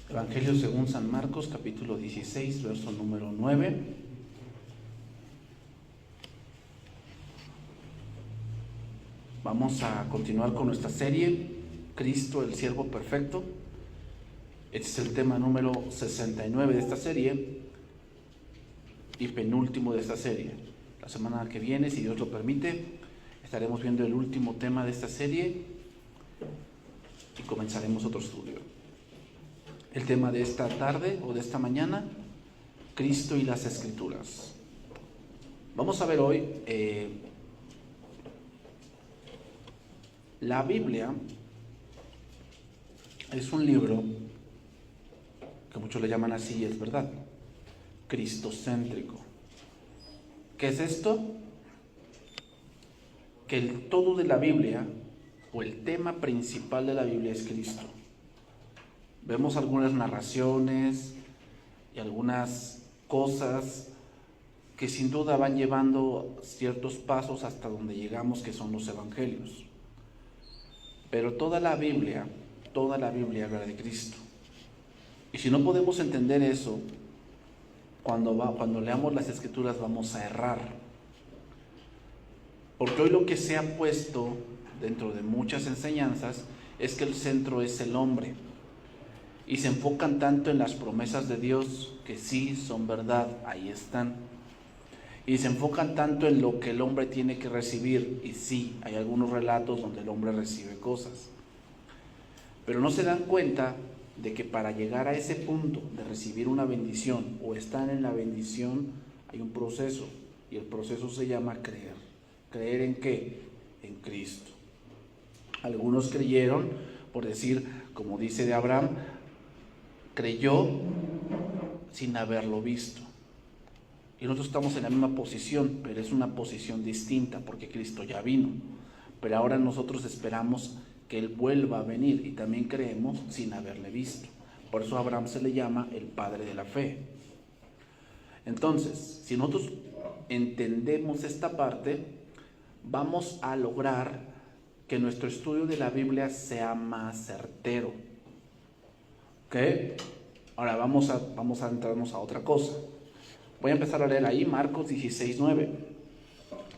Evangelio según San Marcos, capítulo 16, verso número 9. Vamos a continuar con nuestra serie, Cristo, el siervo perfecto. Este es el tema número 69 de esta serie y penúltimo de esta serie. La semana que viene, si Dios lo permite, estaremos viendo el último tema de esta serie y comenzaremos otro estudio. El tema de esta tarde o de esta mañana, Cristo y las Escrituras. Vamos a ver hoy la Biblia. Es un libro que muchos le llaman así, es verdad, cristocéntrico. ¿Qué es esto? Que el todo de la Biblia o el tema principal de la Biblia es Cristo. Vemos algunas narraciones y algunas cosas que sin duda van llevando ciertos pasos hasta donde llegamos, que son los evangelios. Pero toda la Biblia habla de Cristo. Y si no podemos entender eso, cuando leamos las Escrituras vamos a errar. Porque hoy lo que se ha puesto dentro de muchas enseñanzas es que el centro es el hombre. Y se enfocan tanto en las promesas de Dios, que sí son verdad, ahí están. Y se enfocan tanto en lo que el hombre tiene que recibir, y sí, hay algunos relatos donde el hombre recibe cosas. Pero no se dan cuenta de que para llegar a ese punto de recibir una bendición o estar en la bendición, hay un proceso, y el proceso se llama creer. ¿Creer en qué? En Cristo. Algunos creyeron, por decir, como dice de Abraham, creyó sin haberlo visto. Y nosotros estamos en la misma posición, pero es una posición distinta porque Cristo ya vino. Pero ahora nosotros esperamos que Él vuelva a venir y también creemos sin haberle visto. Por eso a Abraham se le llama el padre de la fe. Entonces, si nosotros entendemos esta parte, vamos a lograr que nuestro estudio de la Biblia sea más certero. ¿Ok? Ahora vamos a entrarnos a otra cosa. Voy a empezar a leer ahí Marcos 16, 9.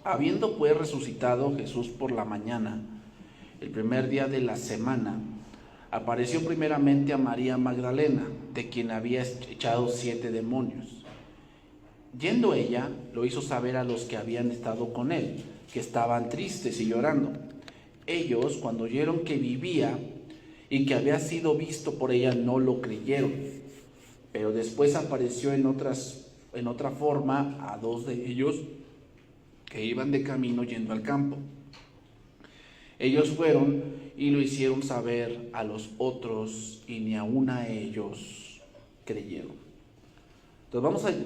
Habiendo pues resucitado Jesús por la mañana, el primer día de la semana, apareció primeramente a María Magdalena, de quien había echado 7 demonios. Yendo ella, lo hizo saber a los que habían estado con él, que estaban tristes y llorando. Ellos, cuando oyeron que vivía y que había sido visto por ella, no lo creyeron. Pero después apareció en otra forma a 2 de ellos que iban de camino yendo al campo. Ellos fueron y lo hicieron saber a los otros, y ni aun a ellos creyeron. Entonces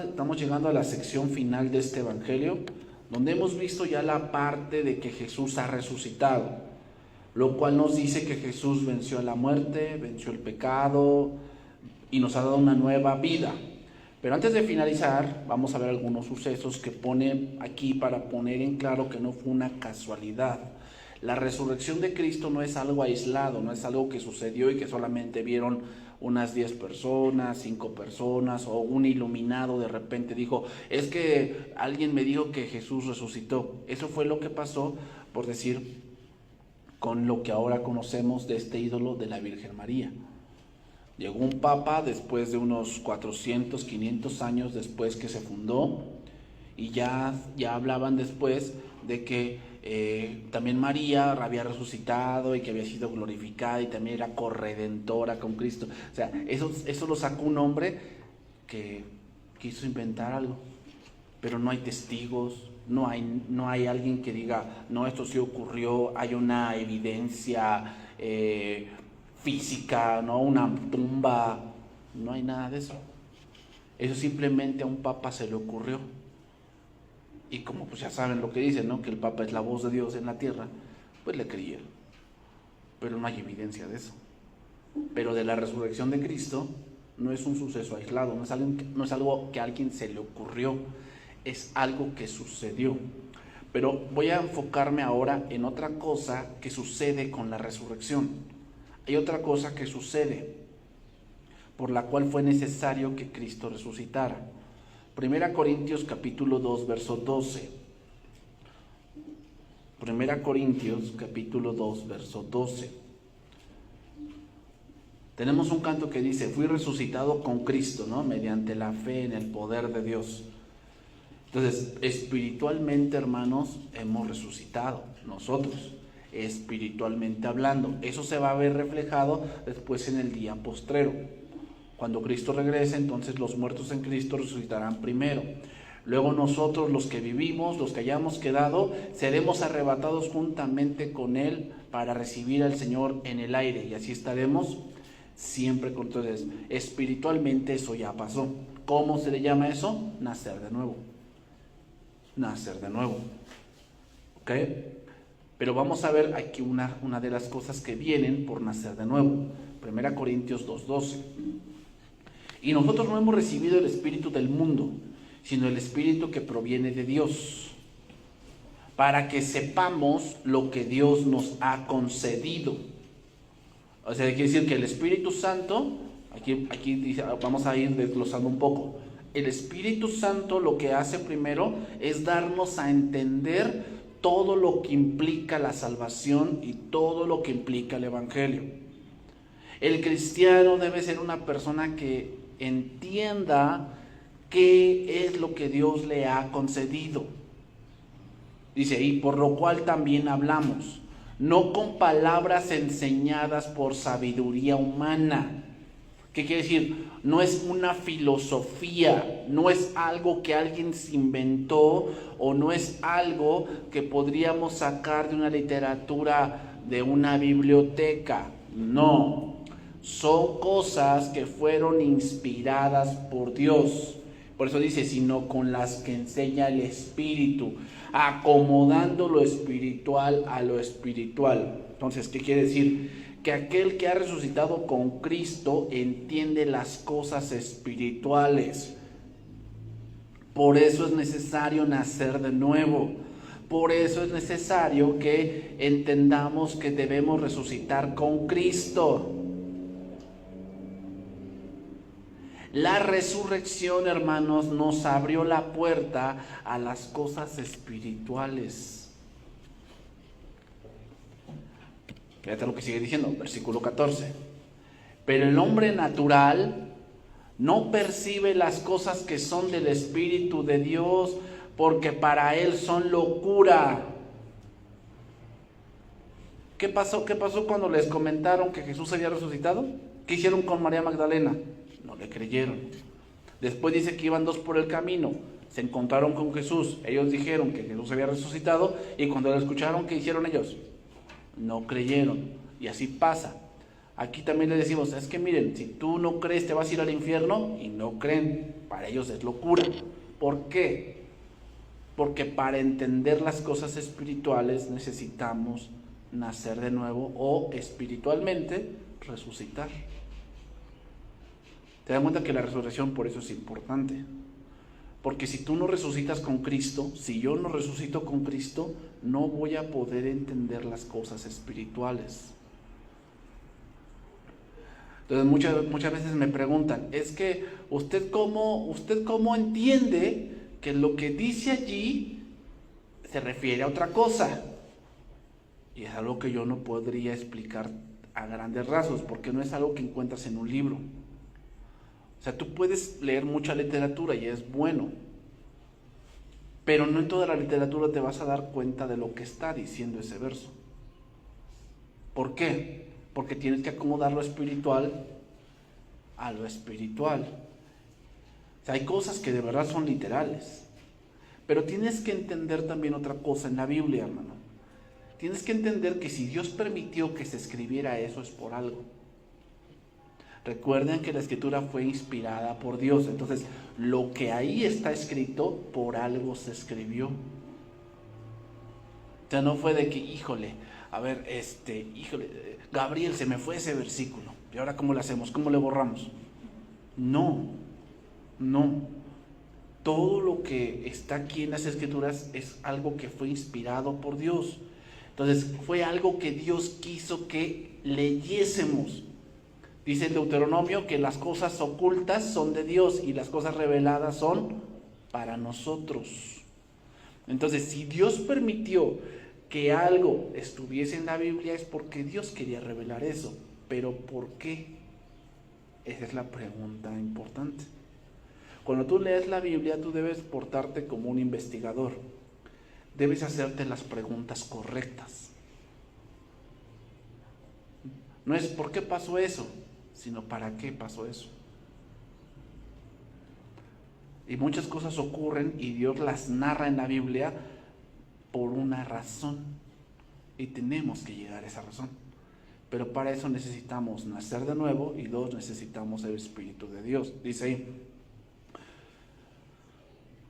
estamos llegando a la sección final de este evangelio, donde hemos visto ya la parte de que Jesús ha resucitado, lo cual nos dice que Jesús venció a la muerte, venció el pecado y nos ha dado una nueva vida. Pero antes de finalizar, vamos a ver algunos sucesos que pone aquí para poner en claro que no fue una casualidad. La resurrección de Cristo no es algo aislado, no es algo que sucedió y que solamente vieron unas 10 personas, 5 personas, o un iluminado de repente dijo, es que alguien me dijo que Jesús resucitó. Eso fue lo que pasó, por decir, con lo que ahora conocemos de este ídolo de la Virgen María. Llegó un papa después de unos 400, 500 años después que se fundó, y ya hablaban después de que también María había resucitado y que había sido glorificada y también era corredentora con Cristo. O sea, eso lo sacó un hombre que quiso inventar algo, pero no hay testigos, no hay alguien que diga, no, esto sí ocurrió, hay una evidencia física, no una tumba, no hay nada de eso. Eso simplemente a un papa se le ocurrió. Y como pues ya saben lo que dicen, ¿no? Que el papa es la voz de Dios en la tierra, pues le creyeron. Pero no hay evidencia de eso. Pero de la resurrección de Cristo no es un suceso aislado, no es algo que a alguien se le ocurrió, es algo que sucedió. Pero voy a enfocarme ahora en otra cosa que sucede con la resurrección. Hay otra cosa que sucede. por la cual fue necesario que Cristo resucitara. 1 Corintios capítulo 2, verso 12. 1 Corintios capítulo 2, verso 12. Tenemos un canto que dice: fui resucitado con Cristo, ¿no? Mediante la fe en el poder de Dios. Entonces, espiritualmente, hermanos, hemos resucitado nosotros, espiritualmente hablando. Eso se va a ver reflejado después en el día postrero. Cuando Cristo regrese, entonces los muertos en Cristo resucitarán primero. Luego nosotros, los que vivimos, los que hayamos quedado, seremos arrebatados juntamente con Él para recibir al Señor en el aire. Y así estaremos siempre con todos. Espiritualmente eso ya pasó. ¿Cómo se le llama eso? Nacer de nuevo. Nacer de nuevo. ¿Ok? Pero vamos a ver aquí una de las cosas que vienen por nacer de nuevo. 1 Corintios 2:12. Y nosotros no hemos recibido el espíritu del mundo, sino el espíritu que proviene de Dios, para que sepamos lo que Dios nos ha concedido. O sea, quiere decir que el Espíritu Santo, aquí dice, vamos a ir desglosando un poco. El Espíritu Santo lo que hace primero es darnos a entender todo lo que implica la salvación y todo lo que implica el Evangelio. El cristiano debe ser una persona que entienda qué es lo que Dios le ha concedido. Dice, y por lo cual también hablamos, no con palabras enseñadas por sabiduría humana. ¿Qué quiere decir? No es una filosofía, no es algo que alguien se inventó, o no es algo que podríamos sacar de una literatura, de una biblioteca. No, son cosas que fueron inspiradas por Dios. Por eso dice, sino con las que enseña el Espíritu, acomodando lo espiritual a lo espiritual. Entonces, ¿qué quiere decir? Que aquel que ha resucitado con Cristo entiende las cosas espirituales. Por eso es necesario nacer de nuevo. Por eso es necesario que entendamos que debemos resucitar con Cristo. La resurrección, hermanos, nos abrió la puerta a las cosas espirituales. Fíjate lo que sigue diciendo, versículo 14. Pero el hombre natural no percibe las cosas que son del Espíritu de Dios, porque para él son locura. ¿Qué pasó cuando les comentaron que Jesús había resucitado? ¿Qué hicieron con María Magdalena? No le creyeron. Después dice que iban dos por el camino, se encontraron con Jesús, ellos dijeron que Jesús había resucitado, y cuando lo escucharon, ¿qué hicieron ellos? No creyeron. Y así pasa. Aquí también les decimos, es que miren, si tú no crees te vas a ir al infierno, y no creen. Para ellos es locura. ¿Por qué? Porque para entender las cosas espirituales necesitamos nacer de nuevo, o espiritualmente resucitar. Te das cuenta que la resurrección por eso es importante. Porque si tú no resucitas con Cristo, si yo no resucito con Cristo, no voy a poder entender las cosas espirituales. Entonces muchas veces me preguntan, es que ¿usted cómo entiende que lo que dice allí se refiere a otra cosa? Y es algo que yo no podría explicar a grandes rasgos, porque no es algo que encuentras en un libro. O sea, tú puedes leer mucha literatura y es bueno, pero no en toda la literatura te vas a dar cuenta de lo que está diciendo ese verso. ¿Por qué? Porque tienes que acomodar lo espiritual a lo espiritual. O sea, hay cosas que de verdad son literales, pero tienes que entender también otra cosa en la Biblia, hermano. Tienes que entender que si Dios permitió que se escribiera eso es por algo. Recuerden que la escritura fue inspirada por Dios. Entonces, lo que ahí está escrito, por algo se escribió. O sea, no fue de que, Gabriel, se me fue ese versículo. ¿Y ahora cómo lo hacemos? ¿Cómo le borramos? No. Todo lo que está aquí en las escrituras es algo que fue inspirado por Dios. Entonces, fue algo que Dios quiso que leyésemos. Dice el Deuteronomio que las cosas ocultas son de Dios y las cosas reveladas son para nosotros. Entonces, si Dios permitió que algo estuviese en la Biblia es porque Dios quería revelar eso. ¿Pero por qué? Esa es la pregunta importante. Cuando tú lees la Biblia, tú debes portarte como un investigador. Debes hacerte las preguntas correctas. No es ¿por qué pasó eso?, sino ¿para qué pasó eso? Y muchas cosas ocurren y Dios las narra en la Biblia por una razón. Y tenemos que llegar a esa razón. Pero para eso necesitamos nacer de nuevo y dos, necesitamos el Espíritu de Dios. Dice ahí,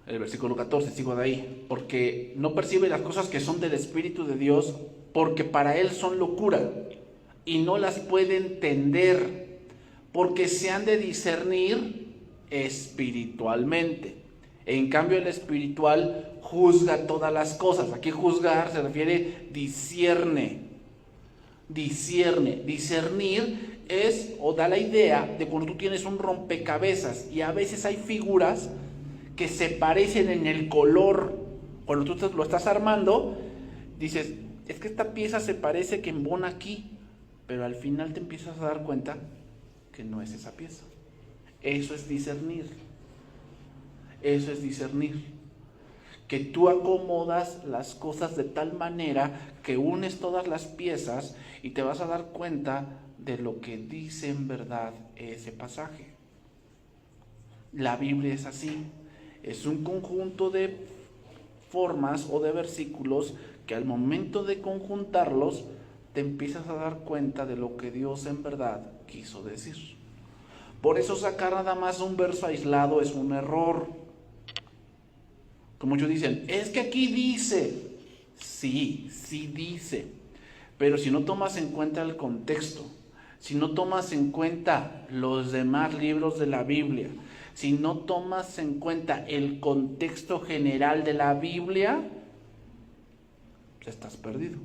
el versículo 14, sigo de ahí. Porque no percibe las cosas que son del Espíritu de Dios, porque para él son locura y no las puede entender, porque se han de discernir espiritualmente. En cambio, el espiritual juzga todas las cosas. Aquí juzgar se refiere discierne. Discernir es o da la idea de cuando tú tienes un rompecabezas y a veces hay figuras que se parecen en el color. Cuando tú lo estás armando, dices, es que esta pieza se parece que embona aquí, pero al final te empiezas a dar cuenta que no es esa pieza. Eso es discernir. Eso es discernir. Que tú acomodas las cosas de tal manera que unes todas las piezas y te vas a dar cuenta de lo que dice en verdad ese pasaje. La Biblia es así. Es un conjunto de formas o de versículos que al momento de conjuntarlos te empiezas a dar cuenta de lo que Dios en verdad quiso decir. Por eso sacar nada más un verso aislado es un error. Como muchos dicen, es que aquí dice. Sí dice. Pero si no tomas en cuenta el contexto, si no tomas en cuenta los demás libros de la Biblia, si no tomas en cuenta el contexto general de la Biblia, estás perdido.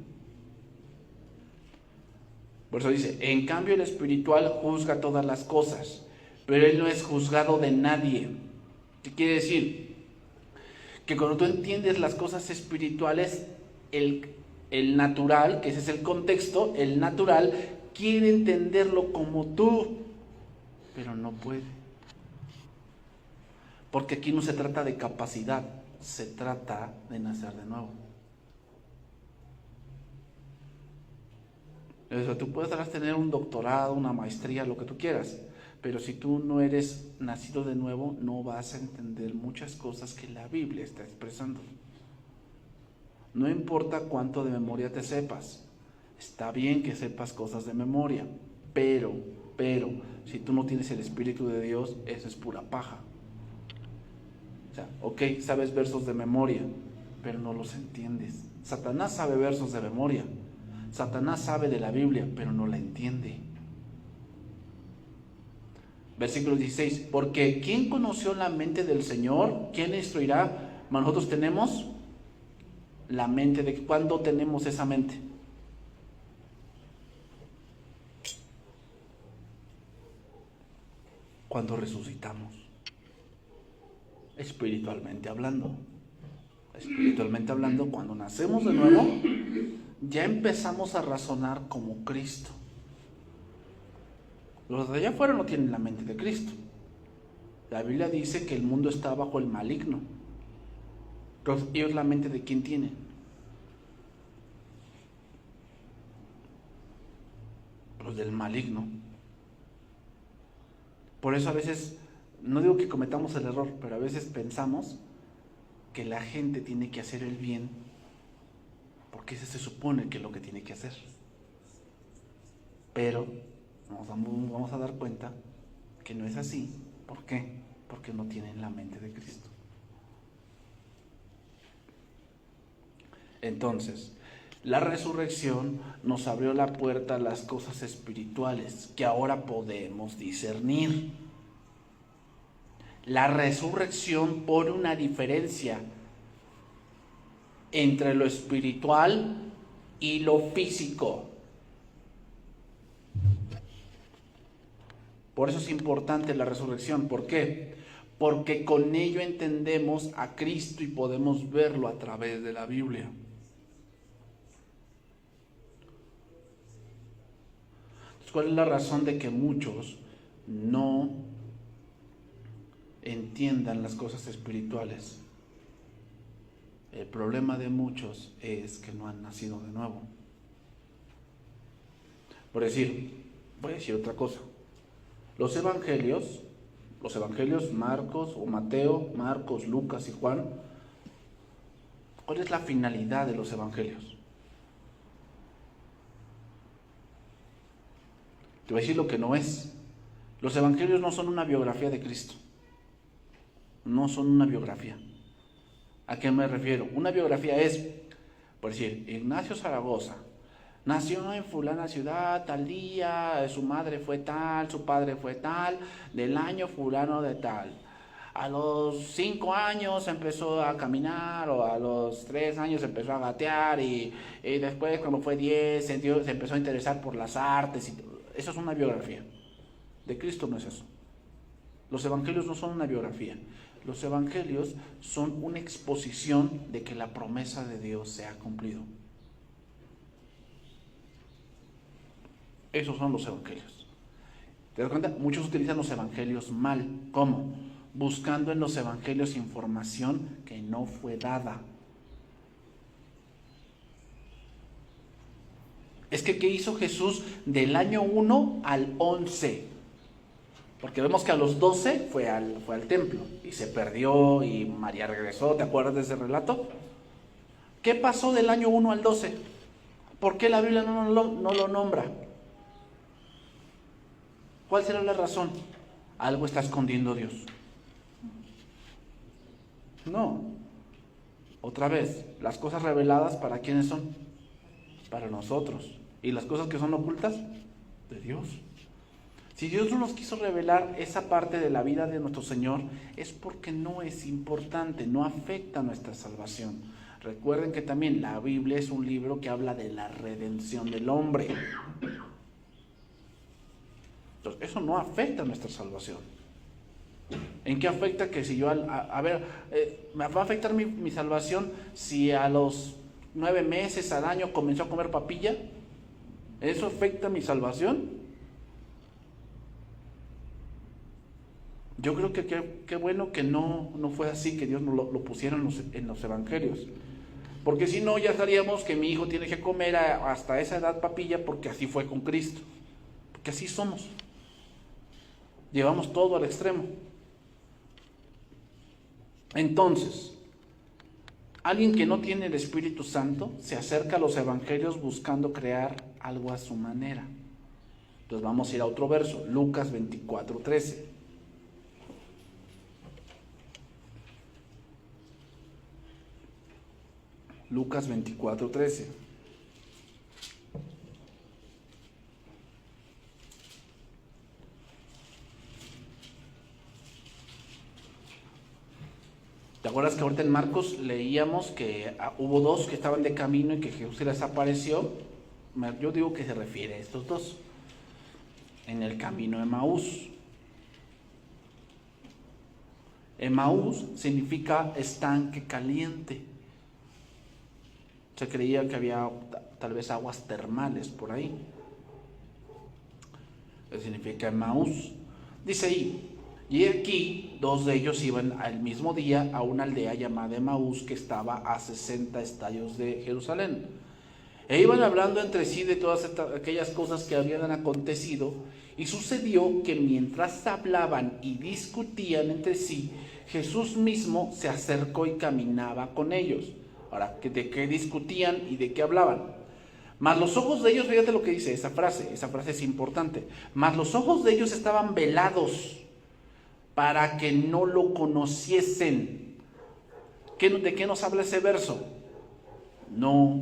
Por eso dice, en cambio el espiritual juzga todas las cosas, pero él no es juzgado de nadie. ¿Qué quiere decir? Que cuando tú entiendes las cosas espirituales, el natural, que ese es el contexto, el natural quiere entenderlo como tú, pero no puede. Porque aquí no se trata de capacidad, se trata de nacer de nuevo. O sea, tú puedes tener un doctorado, una maestría, lo que tú quieras, pero si tú no eres nacido de nuevo, no vas a entender muchas cosas que la Biblia está expresando. No importa cuánto de memoria te sepas, está bien que sepas cosas de memoria, pero, si tú no tienes el Espíritu de Dios, eso es pura paja. O sea, ok, sabes versos de memoria, pero no los entiendes. Satanás sabe versos de memoria, Satanás sabe de la Biblia, pero no la entiende. Versículo 16, porque ¿quién conoció la mente del Señor? ¿Quién le instruirá? Nosotros tenemos la mente. ¿De cuándo tenemos esa mente? Cuando resucitamos. Espiritualmente hablando. Espiritualmente hablando, cuando nacemos de nuevo, ya empezamos a razonar como Cristo. Los de allá afuera no tienen la mente de Cristo. La Biblia dice que el mundo está bajo el maligno. Entonces, ¿ellos la mente de quién tienen? Los del maligno. Por eso a veces, no digo que cometamos el error, pero a veces pensamos que la gente tiene que hacer el bien porque ese se supone que es lo que tiene que hacer. Pero vamos a dar cuenta que no es así. ¿Por qué? Porque no tienen la mente de Cristo. Entonces, la resurrección nos abrió la puerta a las cosas espirituales que ahora podemos discernir. La resurrección pone una diferencia entre lo espiritual y lo físico. Por eso es importante la resurrección. ¿Por qué? Porque con ello entendemos a Cristo y podemos verlo a través de la Biblia. Entonces, ¿cuál es la razón de que muchos no entiendan las cosas espirituales? El problema de muchos es que no han nacido de nuevo. Por decir, voy a decir otra cosa. Los evangelios Marcos o Mateo, Marcos, Lucas y Juan, ¿cuál es la finalidad de los evangelios? Te voy a decir lo que no es. Los evangelios no son una biografía de Cristo. No son una biografía. ¿A qué me refiero? Una biografía es, por decir, Ignacio Zaragoza nació en fulana ciudad, tal día, su madre fue tal, su padre fue tal, del año fulano de tal. A los 5 años empezó a caminar, o a los 3 años empezó a gatear, y después cuando fue 10 se empezó a interesar por las artes. Eso es una biografía. De Cristo no es eso. Los evangelios no son una biografía. Los evangelios son una exposición de que la promesa de Dios se ha cumplido. Esos son los evangelios. ¿Te das cuenta? Muchos utilizan los evangelios mal. ¿Cómo? Buscando en los evangelios información que no fue dada. Es que ¿qué hizo Jesús del año 1 al 11? Porque vemos que a los 12 fue al templo y se perdió y María regresó. ¿Te acuerdas de ese relato? ¿Qué pasó del año 1 al 12? ¿Por qué la Biblia no lo nombra? ¿Cuál será la razón? Algo está escondiendo Dios. No. Otra vez, las cosas reveladas, ¿para quiénes son? Para nosotros. ¿Y las cosas que son ocultas? De Dios. Si Dios no nos quiso revelar esa parte de la vida de nuestro Señor, es porque no es importante, no afecta nuestra salvación. Recuerden que también la Biblia es un libro que habla de la redención del hombre. Entonces, eso no afecta nuestra salvación. ¿En qué afecta que si yo, me va a afectar mi salvación si a los 9 meses, al año, comenzó a comer papilla? ¿Eso afecta mi salvación? Yo creo que qué bueno que no fue así, que Dios nos lo pusiera en los evangelios. Porque si no, ya sabríamos que mi hijo tiene que comer hasta esa edad papilla, porque así fue con Cristo. Porque así somos. Llevamos todo al extremo. Entonces, alguien que no tiene el Espíritu Santo se acerca a los evangelios buscando crear algo a su manera. Entonces vamos a ir a otro verso, Lucas 24:13. Lucas 24:13. ¿Te acuerdas que ahorita en Marcos leíamos que hubo 2 que estaban de camino y que Jesús se les apareció? Yo digo que se refiere a estos 2 en el camino de Emaús. Emaús significa estanque caliente. Se creía que había tal vez aguas termales por ahí. Eso significa Emaús. Dice ahí, y aquí 2 de ellos iban al mismo día a una aldea llamada Emaús que estaba a 60 estadios de Jerusalén. E iban hablando entre sí de todas aquellas cosas que habían acontecido, y sucedió que mientras hablaban y discutían entre sí, Jesús mismo se acercó y caminaba con ellos. Ahora, ¿de qué discutían y de qué hablaban? Mas los ojos de ellos, fíjate lo que dice esa frase es importante. Mas los ojos de ellos estaban velados para que no lo conociesen. ¿De qué nos habla ese verso? No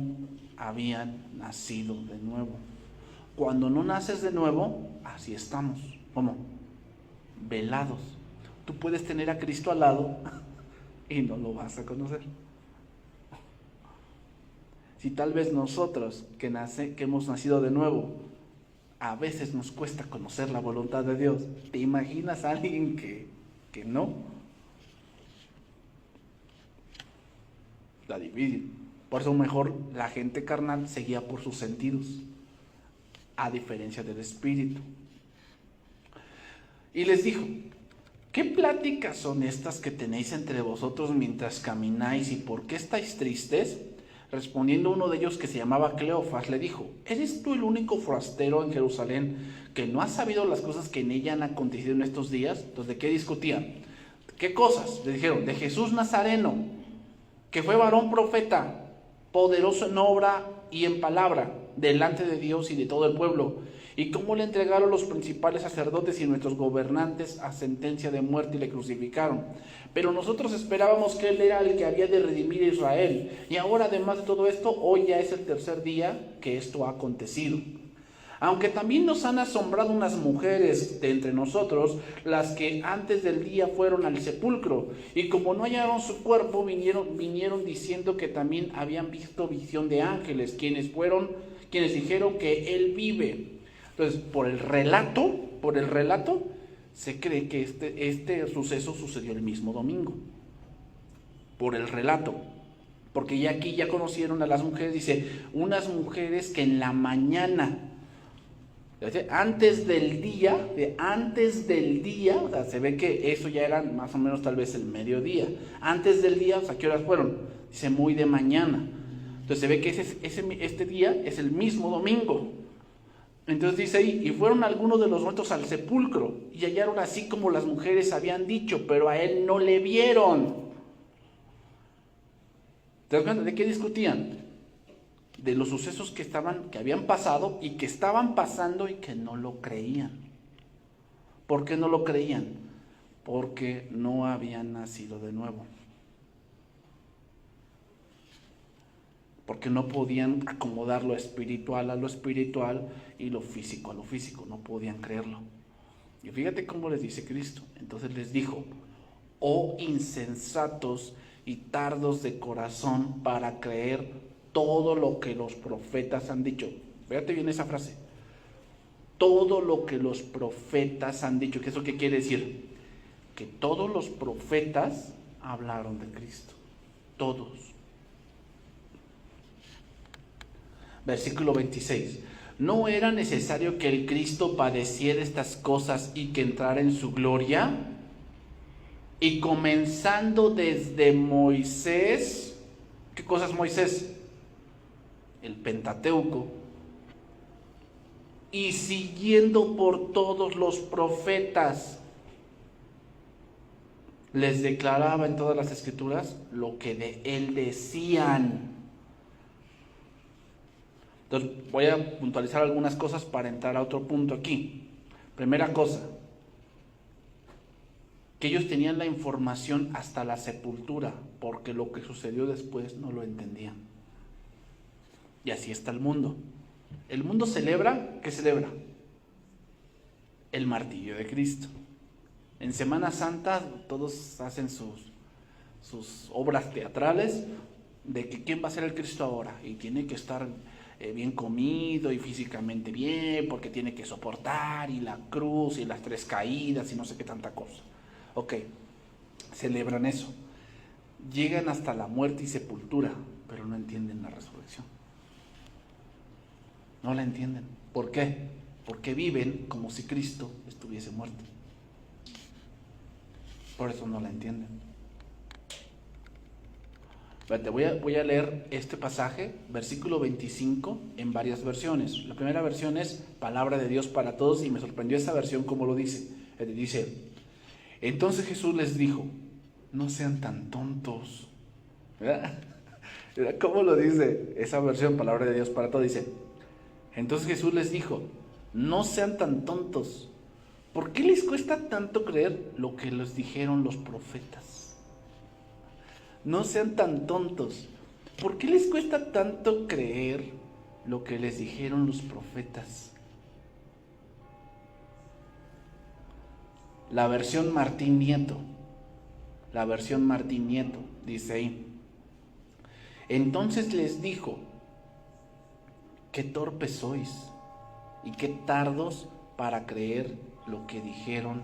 habían nacido de nuevo. Cuando no naces de nuevo, así estamos. ¿Cómo? Velados. Tú puedes tener a Cristo al lado y no lo vas a conocer. Si tal vez nosotros que hemos nacido de nuevo, A veces nos cuesta conocer la voluntad de Dios. ¿Te imaginas a alguien que no? La dividen. Por eso mejor la gente carnal se guía por sus sentidos, a diferencia del espíritu. Y les dijo: ¿qué pláticas son estas que tenéis entre vosotros mientras camináis, y por qué estáis tristes? Respondiendo uno de ellos, que se llamaba Cleofas, le dijo: ¿eres tú el único forastero en Jerusalén que no ha sabido las cosas que en ella han acontecido en estos días? Entonces, ¿de qué discutían? ¿Qué cosas? Le dijeron: de Jesús Nazareno, que fue varón profeta, poderoso en obra y en palabra, delante de Dios y de todo el pueblo, y cómo le entregaron los principales sacerdotes y nuestros gobernantes a sentencia de muerte y le crucificaron. Pero nosotros esperábamos que él era el que había de redimir a Israel, y ahora, además de todo esto, hoy ya es el tercer día que esto ha acontecido. Aunque también nos han asombrado unas mujeres de entre nosotros, las que antes del día fueron al sepulcro, y como no hallaron su cuerpo, vinieron diciendo que también habían visto visión de ángeles, quienes dijeron que él vive. Entonces, por el relato, se cree que este suceso sucedió el mismo domingo. Por el relato. Porque ya aquí ya conocieron a las mujeres, dice, unas mujeres que en la mañana, antes del día, o sea, se ve que eso ya era más o menos tal vez el mediodía. Antes del día, o sea, ¿qué horas fueron? Dice, muy de mañana. Entonces se ve que este día es el mismo domingo. Entonces dice ahí: y fueron algunos de los muertos al sepulcro, y hallaron así como las mujeres habían dicho, pero a él no le vieron. ¿Te das cuenta de qué discutían? De los sucesos que habían pasado y que estaban pasando y que no lo creían. ¿Por qué no lo creían? Porque no habían nacido de nuevo. Porque no podían acomodar lo espiritual a lo espiritual y lo físico a lo físico, no podían creerlo. Y fíjate cómo les dice Cristo. Entonces les dijo: oh insensatos y tardos de corazón para creer todo lo que los profetas han dicho. Fíjate bien esa frase: todo lo que los profetas han dicho. ¿Qué es lo que quiere decir? Que todos los profetas hablaron de Cristo, todos. Versículo 26. ¿No era necesario que el Cristo padeciera estas cosas y que entrara en su gloria? Y comenzando desde Moisés, ¿qué cosa es Moisés? El Pentateuco. Y siguiendo por todos los profetas, les declaraba en todas las escrituras lo que de él decían. Entonces voy a puntualizar algunas cosas para entrar a otro punto aquí. Primera cosa, que ellos tenían la información hasta la sepultura, porque lo que sucedió después no lo entendían. Y así está el mundo. El mundo celebra, ¿qué celebra? El martirio de Cristo. En Semana Santa todos hacen sus obras teatrales de que quién va a ser el Cristo ahora, y tiene que estar bien comido y físicamente bien, porque tiene que soportar, y la cruz y las 3 caídas y no sé qué tanta cosa. Ok, celebran eso. Llegan hasta la muerte y sepultura, pero no entienden la resurrección. No la entienden. ¿Por qué? Porque viven como si Cristo estuviese muerto. Por eso no la entienden. Voy a leer este pasaje, versículo 25, en varias versiones. La primera versión es Palabra de Dios para todos, y me sorprendió esa versión como lo dice. Dice: entonces Jesús les dijo: no sean tan tontos. ¿Verdad? ¿Cómo lo dice esa versión, Palabra de Dios para todos? Dice: entonces Jesús les dijo: no sean tan tontos. ¿Por qué les cuesta tanto creer lo que les dijeron los profetas? No sean tan tontos. ¿Por qué les cuesta tanto creer lo que les dijeron los profetas? La versión Martín Nieto dice ahí: entonces les dijo: qué torpes sois, y qué tardos para creer lo que dijeron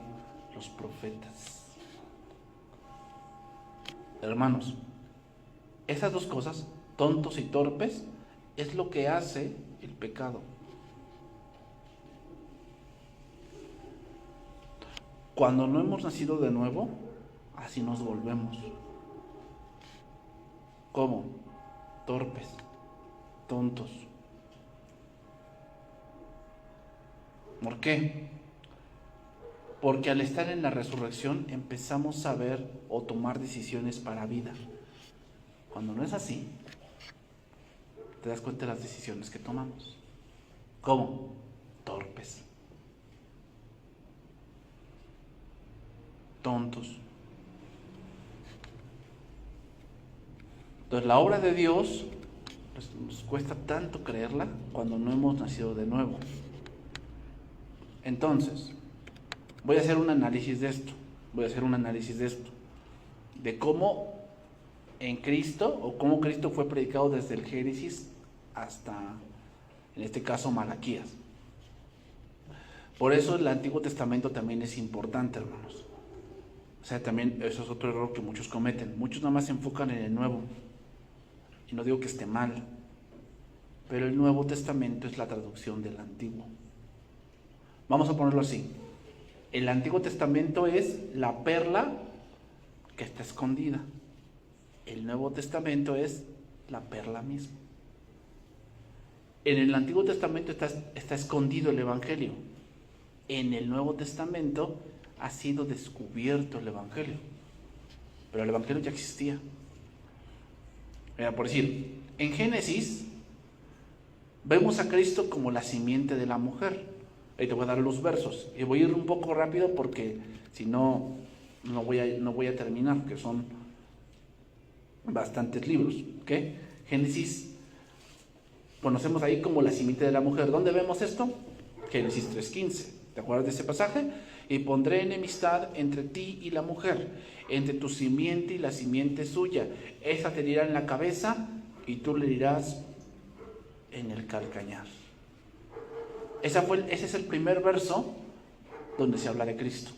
los profetas. Hermanos, esas dos cosas, tontos y torpes, es lo que hace el pecado. Cuando no hemos nacido de nuevo, así nos volvemos. ¿Cómo? Torpes, tontos. ¿Por qué? Porque al estar en la resurrección empezamos a ver o tomar decisiones para vida. Cuando no es así, te das cuenta de las decisiones que tomamos. ¿Cómo? Torpes, tontos. Entonces la obra de Dios pues, nos cuesta tanto creerla cuando no hemos nacido de nuevo. Entonces, voy a hacer un análisis de esto. De cómo en Cristo, o cómo Cristo fue predicado desde el Génesis hasta, en este caso, Malaquías. Por eso el Antiguo Testamento también es importante, hermanos. O sea, también eso es otro error que muchos cometen. Muchos nada más se enfocan en el Nuevo. Y no digo que esté mal, pero el Nuevo Testamento es la traducción del Antiguo. Vamos a ponerlo así. El Antiguo Testamento es la perla que está escondida. El Nuevo Testamento es la perla misma. En el Antiguo Testamento está escondido el Evangelio. En el Nuevo Testamento ha sido descubierto el Evangelio. Pero el Evangelio ya existía. Mira, por decir, en Génesis vemos a Cristo como la simiente de la mujer. Ahí te voy a dar los versos. Y voy a ir un poco rápido porque si no, no voy a terminar, porque son bastantes libros. ¿Okay? Génesis, conocemos ahí como la simiente de la mujer. ¿Dónde vemos esto? Génesis 3:15. ¿Te acuerdas de ese pasaje? Y pondré enemistad entre ti y la mujer, entre tu simiente y la simiente suya. Esa te herirá en la cabeza y tú le herirás en el calcañar. Ese es el primer verso donde se habla de Cristo.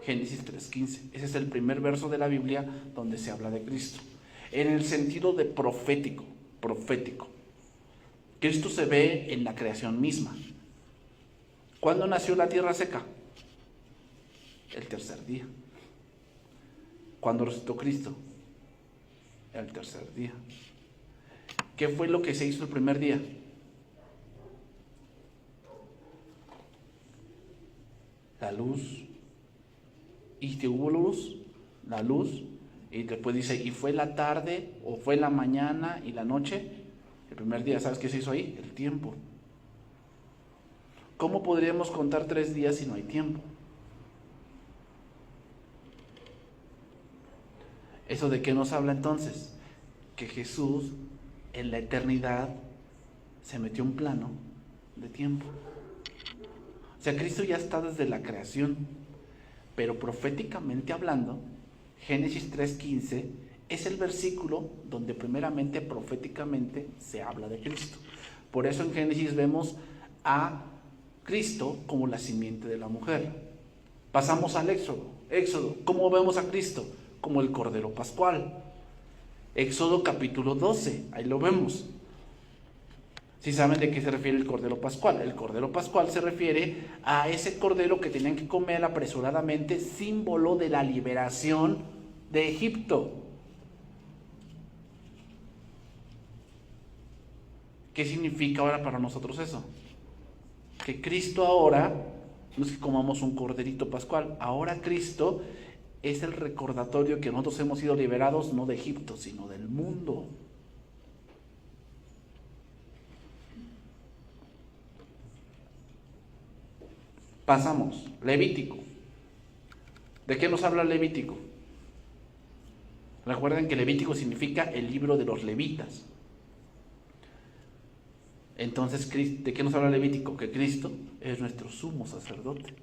Génesis 3:15. Ese es el primer verso de la Biblia donde se habla de Cristo. En el sentido de profético. Cristo se ve en la creación misma. ¿Cuándo nació la tierra seca? El tercer día. ¿Cuándo resucitó Cristo? El tercer día. ¿Qué fue lo que se hizo el primer día? La luz. ¿Y que hubo luz? La luz. Y después dice, y fue la tarde, o fue la mañana y la noche. El primer día, ¿sabes qué se hizo ahí? El tiempo. ¿Cómo podríamos contar 3 días si no hay tiempo? ¿Eso de qué nos habla entonces? Que Jesús en la eternidad se metió un plano de tiempo. O sea, Cristo ya está desde la creación, pero proféticamente hablando, Génesis 3:15 es el versículo donde primeramente proféticamente se habla de Cristo. Por eso en Génesis vemos a Cristo como la simiente de la mujer. Pasamos al Éxodo. ¿Cómo vemos a Cristo? Como el Cordero Pascual. Éxodo capítulo 12, ahí lo vemos. ¿Sí saben de qué se refiere el Cordero Pascual? El Cordero Pascual se refiere a ese cordero que tenían que comer apresuradamente, símbolo de la liberación de Egipto. ¿Qué significa ahora para nosotros eso? Que Cristo ahora, no es que comamos un corderito pascual, ahora Cristo es el recordatorio que nosotros hemos sido liberados no de Egipto, sino del mundo. Pasamos, Levítico. ¿De qué nos habla Levítico? Recuerden que Levítico significa el libro de los levitas. Entonces, ¿de qué nos habla Levítico? Que Cristo es nuestro sumo sacerdote.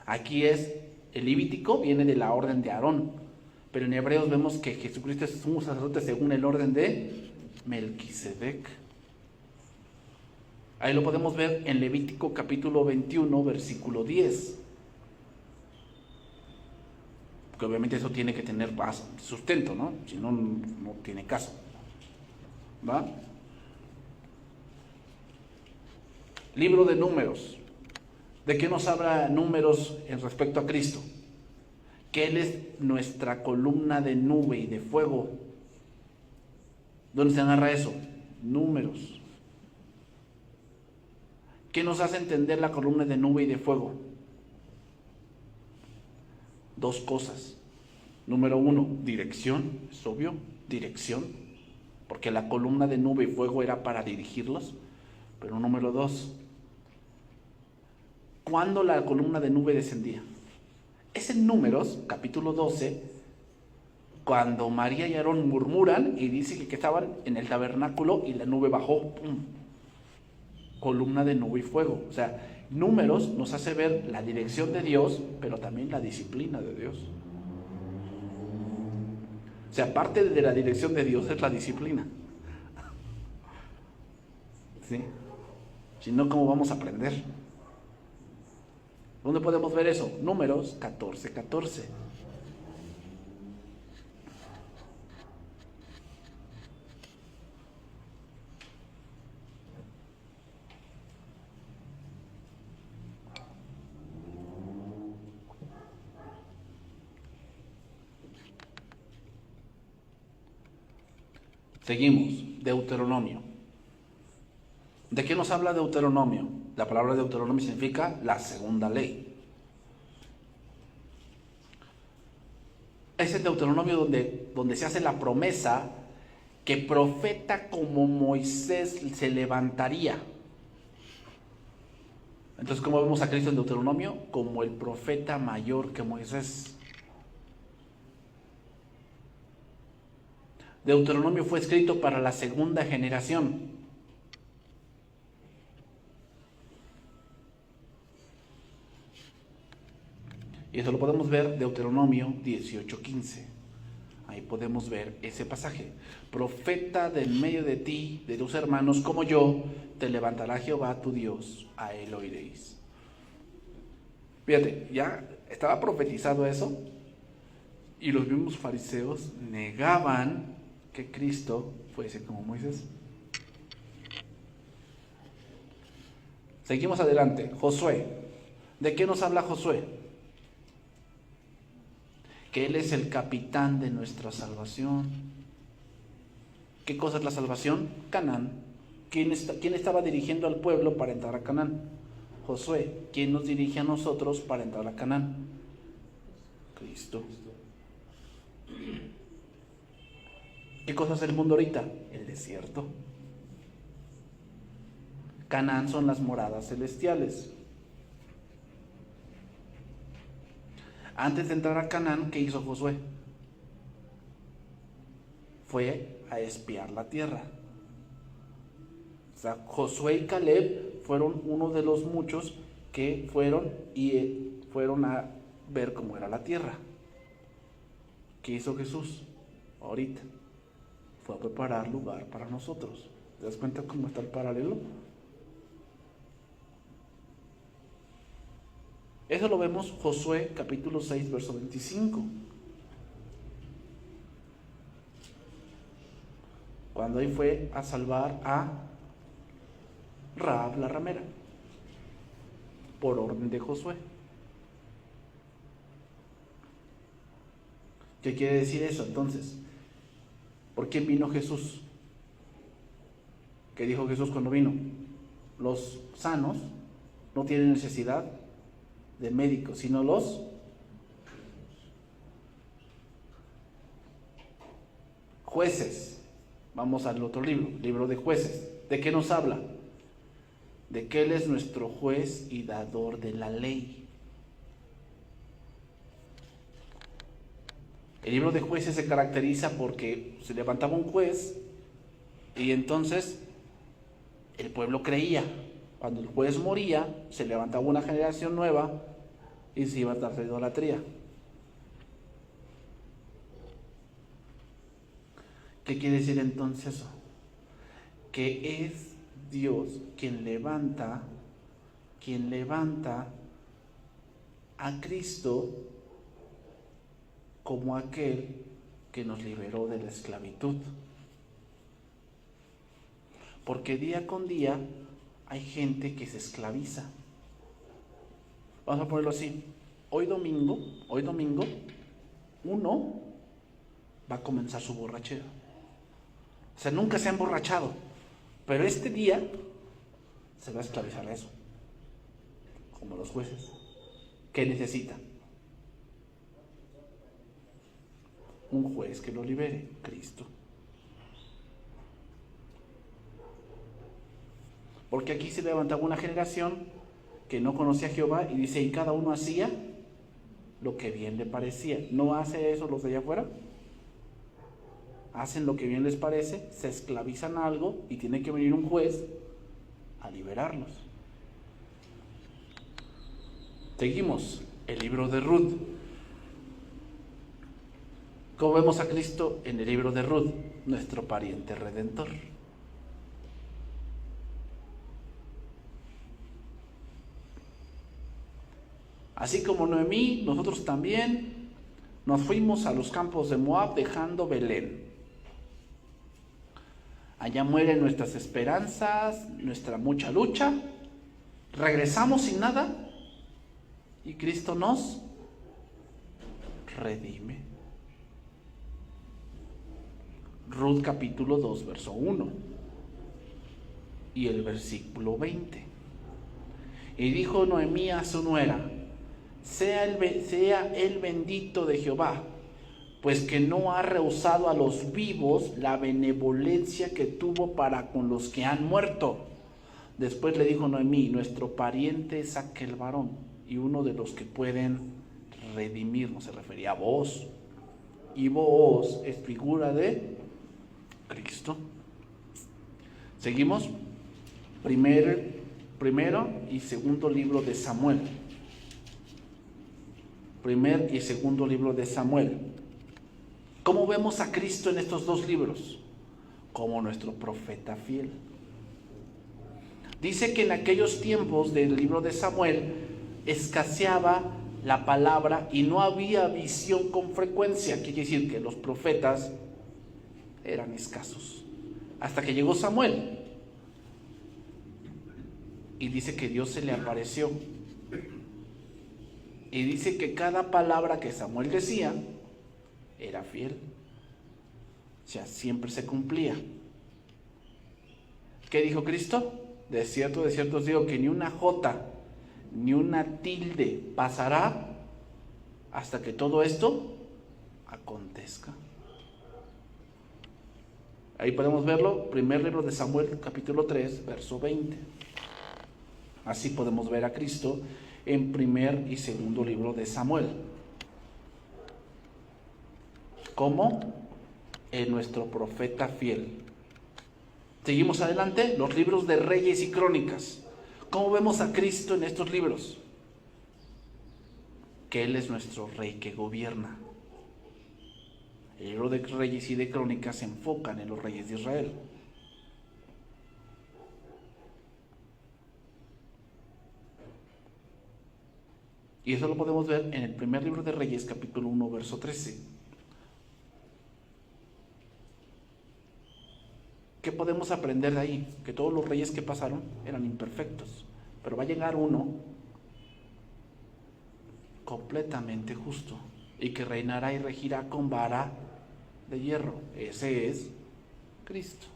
Aquí el Levítico viene de la orden de Aarón, pero en Hebreos vemos que Jesucristo es sumo sacerdote según el orden de Melquisedec. Ahí lo podemos ver en Levítico capítulo 21, versículo 10. Porque obviamente eso tiene que tener base, sustento, ¿no? Si no, no tiene caso. ¿Va? Libro de Números. ¿De qué nos habla Números en respecto a Cristo? Que Él es nuestra columna de nube y de fuego. ¿Dónde se agarra eso? Números. ¿Qué nos hace entender la columna de nube y de fuego? Dos cosas. Número uno, dirección, es obvio, dirección, porque la columna de nube y fuego era para dirigirlos. Pero número dos, ¿cuándo la columna de nube descendía? Es en Números, capítulo 12, cuando María y Aarón murmuran y dice que estaban en el tabernáculo y la nube bajó. ¡Pum! Columna de nube y fuego. O sea, Números nos hace ver la dirección de Dios, pero también la disciplina de Dios. O sea, parte de la dirección de Dios es la disciplina. ¿Sí? Si no, ¿cómo vamos a aprender? ¿Dónde podemos ver eso? Números 14:14. Seguimos, Deuteronomio. ¿De qué nos habla Deuteronomio? La palabra Deuteronomio significa la segunda ley. Es el Deuteronomio donde se hace la promesa que profeta como Moisés se levantaría. Entonces, ¿cómo vemos a Cristo en Deuteronomio? Como el profeta mayor que Moisés. Deuteronomio fue escrito para la segunda generación. Y eso lo podemos ver Deuteronomio 18:15. Ahí podemos ver ese pasaje. Profeta del medio de ti, de tus hermanos como yo, te levantará Jehová tu Dios, a él oiréis. Fíjate, ya estaba profetizado eso y los mismos fariseos negaban que Cristo fuese como Moisés. Seguimos adelante. Josué. ¿De qué nos habla Josué? Que Él es el capitán de nuestra salvación. ¿Qué cosa es la salvación? Canaán. ¿Quién estaba dirigiendo al pueblo para entrar a Canaán? Josué. ¿Quién nos dirige a nosotros para entrar a Canaán? Cristo. ¿Qué cosa es el mundo ahorita? El desierto. Canaán son las moradas celestiales. Antes de entrar a Canaán, ¿qué hizo Josué? Fue a espiar la tierra. O sea, Josué y Caleb fueron uno de los muchos que fueron a ver cómo era la tierra. ¿Qué hizo Jesús? Ahorita fue a preparar lugar para nosotros. ¿Te das cuenta cómo está el paralelo? Eso lo vemos Josué capítulo 6, verso 25. Cuando ahí fue a salvar a Rahab la ramera, por orden de Josué. ¿Qué quiere decir eso entonces? ¿Por quién vino Jesús? ¿Qué dijo Jesús cuando vino? Los sanos no tienen necesidad de médicos, sino los jueces. Vamos al otro libro de Jueces. ¿De qué nos habla? De que Él es nuestro juez y dador de la ley. El libro de Jueces se caracteriza porque se levantaba un juez y entonces el pueblo creía. Cuando el juez moría, se levantaba una generación nueva y se iba a dar idolatría. ¿Qué quiere decir entonces eso? Que es Dios quien levanta a Cristo como aquel que nos liberó de la esclavitud. Porque día con día hay gente que se esclaviza. Vamos a ponerlo así. Hoy domingo, uno va a comenzar su borrachera. O sea, nunca se ha emborrachado, pero este día se va a esclavizar a eso. Como los jueces. ¿Qué necesitan? Un juez que lo libere, Cristo. Porque aquí se levantaba una generación que no conocía a Jehová y dice, y cada uno hacía lo que bien le parecía. ¿No hace eso los de allá afuera? Hacen lo que bien les parece, se esclavizan a algo y tiene que venir un juez a liberarlos. Seguimos, el libro de Ruth. ¿Cómo vemos a Cristo en el libro de Ruth? Nuestro pariente redentor. Así como Noemí, nosotros también nos fuimos a los campos de Moab dejando Belén. Allá mueren nuestras esperanzas, nuestra mucha lucha. Regresamos sin nada y Cristo nos redime. Ruth capítulo 2, verso 1 y el versículo 20. Y dijo Noemí a su nuera, sea el bendito de Jehová, pues que no ha rehusado a los vivos la benevolencia que tuvo para con los que han muerto. Después le dijo Noemí, nuestro pariente es aquel varón, y uno de los que pueden redimirnos. Se refería a vos, y vos es figura de Cristo. Seguimos. Primero y segundo libro de Samuel. Primer y segundo libro de Samuel. ¿Cómo vemos a Cristo en estos dos libros? Como nuestro profeta fiel. Dice que en aquellos tiempos del libro de Samuel escaseaba la palabra y no había visión con frecuencia. Quiere decir que los profetas eran escasos. Hasta que llegó Samuel. Y dice que Dios se le apareció. Y dice que cada palabra que Samuel decía era fiel. O sea, siempre se cumplía. ¿Qué dijo Cristo? De cierto os digo que ni una jota, ni una tilde pasará hasta que todo esto acontezca. Ahí podemos verlo, primer libro de Samuel, capítulo 3, verso 20. Así podemos ver a Cristo en primer y segundo libro de Samuel. Como en nuestro profeta fiel. Seguimos adelante, los libros de Reyes y Crónicas. ¿Cómo vemos a Cristo en estos libros? Que Él es nuestro Rey que gobierna. El libro de Reyes y de Crónicas se enfocan en los reyes de Israel. Y eso lo podemos ver en el primer libro de Reyes, capítulo 1, verso 13. ¿Qué podemos aprender de ahí? Que todos los reyes que pasaron eran imperfectos, pero va a llegar uno completamente justo y que reinará y regirá con vara de hierro. Ese es Cristo.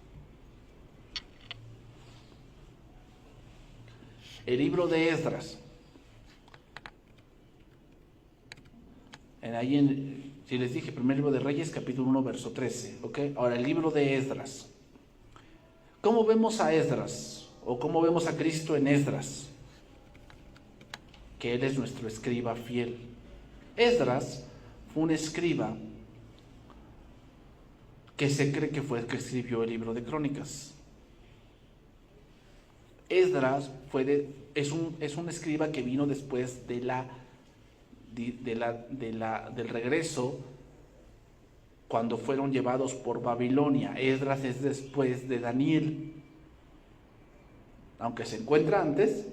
El libro de Esdras. Si les dije, primer libro de Reyes, capítulo 1, verso 13. ¿Okay? Ahora, el libro de Esdras. ¿Cómo vemos a Esdras? ¿O cómo vemos a Cristo en Esdras? Que Él es nuestro escriba fiel. Esdras fue un escriba que se cree que fue el que escribió el libro de Crónicas. Esdras es un escriba que vino después del regreso, cuando fueron llevados por Babilonia. Esdras es después de Daniel. Aunque se encuentra antes,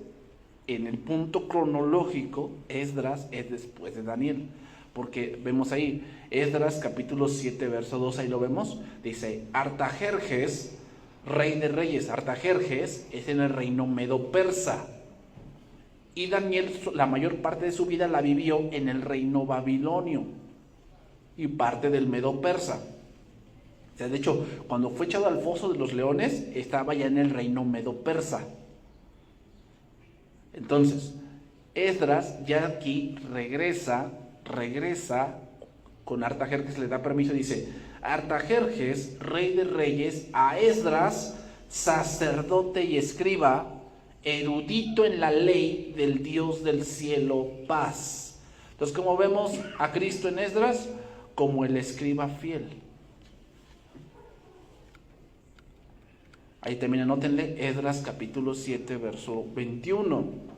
en el punto cronológico, Esdras es después de Daniel. Porque vemos ahí, Esdras capítulo 7, verso 2, ahí lo vemos, dice, Artajerjes, rey de reyes. Artajerjes es en el reino medo-persa. Y Daniel, la mayor parte de su vida la vivió en el reino babilonio y parte del medo-persa. O sea, de hecho, cuando fue echado al foso de los leones, estaba ya en el reino medo-persa. Entonces, Esdras ya aquí regresa con Artajerjes, le da permiso, dice, Artajerjes, rey de reyes, a Esdras, sacerdote y escriba, erudito en la ley del Dios del cielo, paz. Entonces, como vemos a Cristo en Esdras, como el escriba fiel. Ahí también anótenle Esdras capítulo 7, verso 21.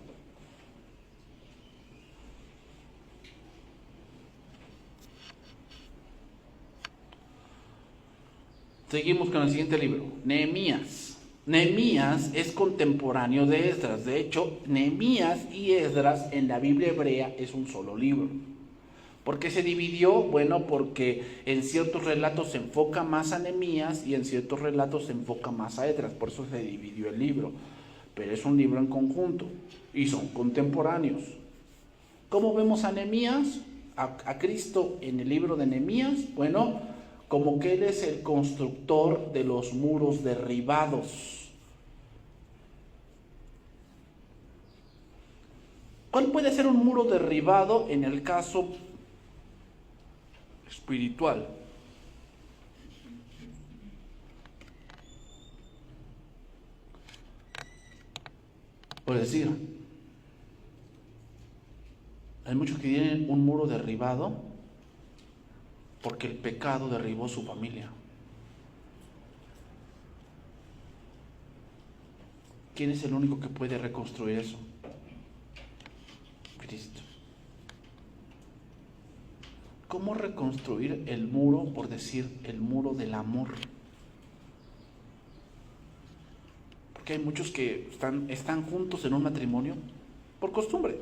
Seguimos con el siguiente libro, Nehemías. Nehemías es contemporáneo de Esdras. De hecho, Nehemías y Esdras en la Biblia hebrea es un solo libro. ¿Por qué se dividió? Bueno, porque en ciertos relatos se enfoca más a Nehemías y en ciertos relatos se enfoca más a Esdras. Por eso se dividió el libro. Pero es un libro en conjunto y son contemporáneos. ¿Cómo vemos a Nehemías? A Cristo en el libro de Nehemías. Bueno, como que Él es el constructor de los muros derribados. ¿Cuál puede ser un muro derribado en el caso espiritual? Por decir, hay muchos que tienen un muro derribado porque el pecado derribó su familia. ¿Quién es el único que puede reconstruir eso? Cristo. ¿Cómo reconstruir el muro, por decir, el muro del amor? Porque hay muchos que están juntos en un matrimonio por costumbre.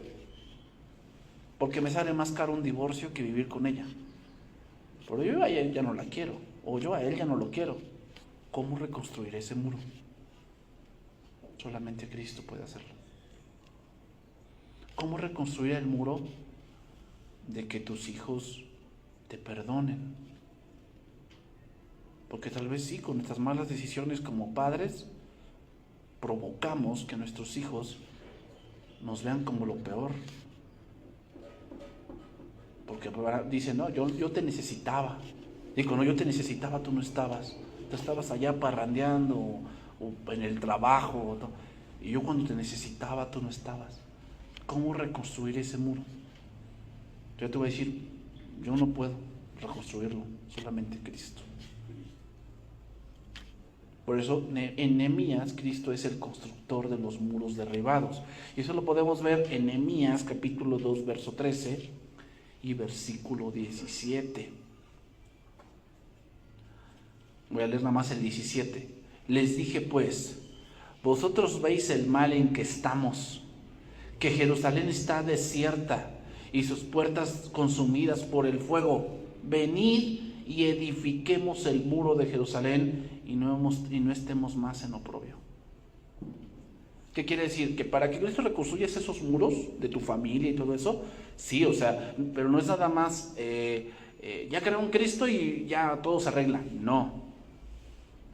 Porque me sale más caro un divorcio que vivir con ella. Pero yo a ella ya no la quiero, o yo a él ya no lo quiero. ¿Cómo reconstruir ese muro? Solamente Cristo puede hacerlo. ¿Cómo reconstruir el muro de que tus hijos te perdonen? Porque tal vez sí, con nuestras malas decisiones como padres, provocamos que nuestros hijos nos vean como lo peor. Porque dicen, no, yo te necesitaba. Digo, no, yo te necesitaba, tú no estabas. Tú estabas allá parrandeando o en el trabajo. Y yo cuando te necesitaba, tú no estabas. ¿Cómo reconstruir ese muro? Yo te voy a decir, yo no puedo reconstruirlo, solamente Cristo. Por eso en Nehemías, Cristo es el constructor de los muros derribados. Y eso lo podemos ver en Nehemías capítulo 2, verso 13 y versículo 17. Voy a leer nada más el 17. Les dije pues, vosotros veis el mal en que estamos, que Jerusalén está desierta y sus puertas consumidas por el fuego. Venid y edifiquemos el muro de Jerusalén y no estemos más en oprobio. ¿Qué quiere decir? Que para que Cristo reconstruya esos muros de tu familia y todo eso, sí, o sea, pero no es nada más, ya creo en Cristo y ya todo se arregla. No.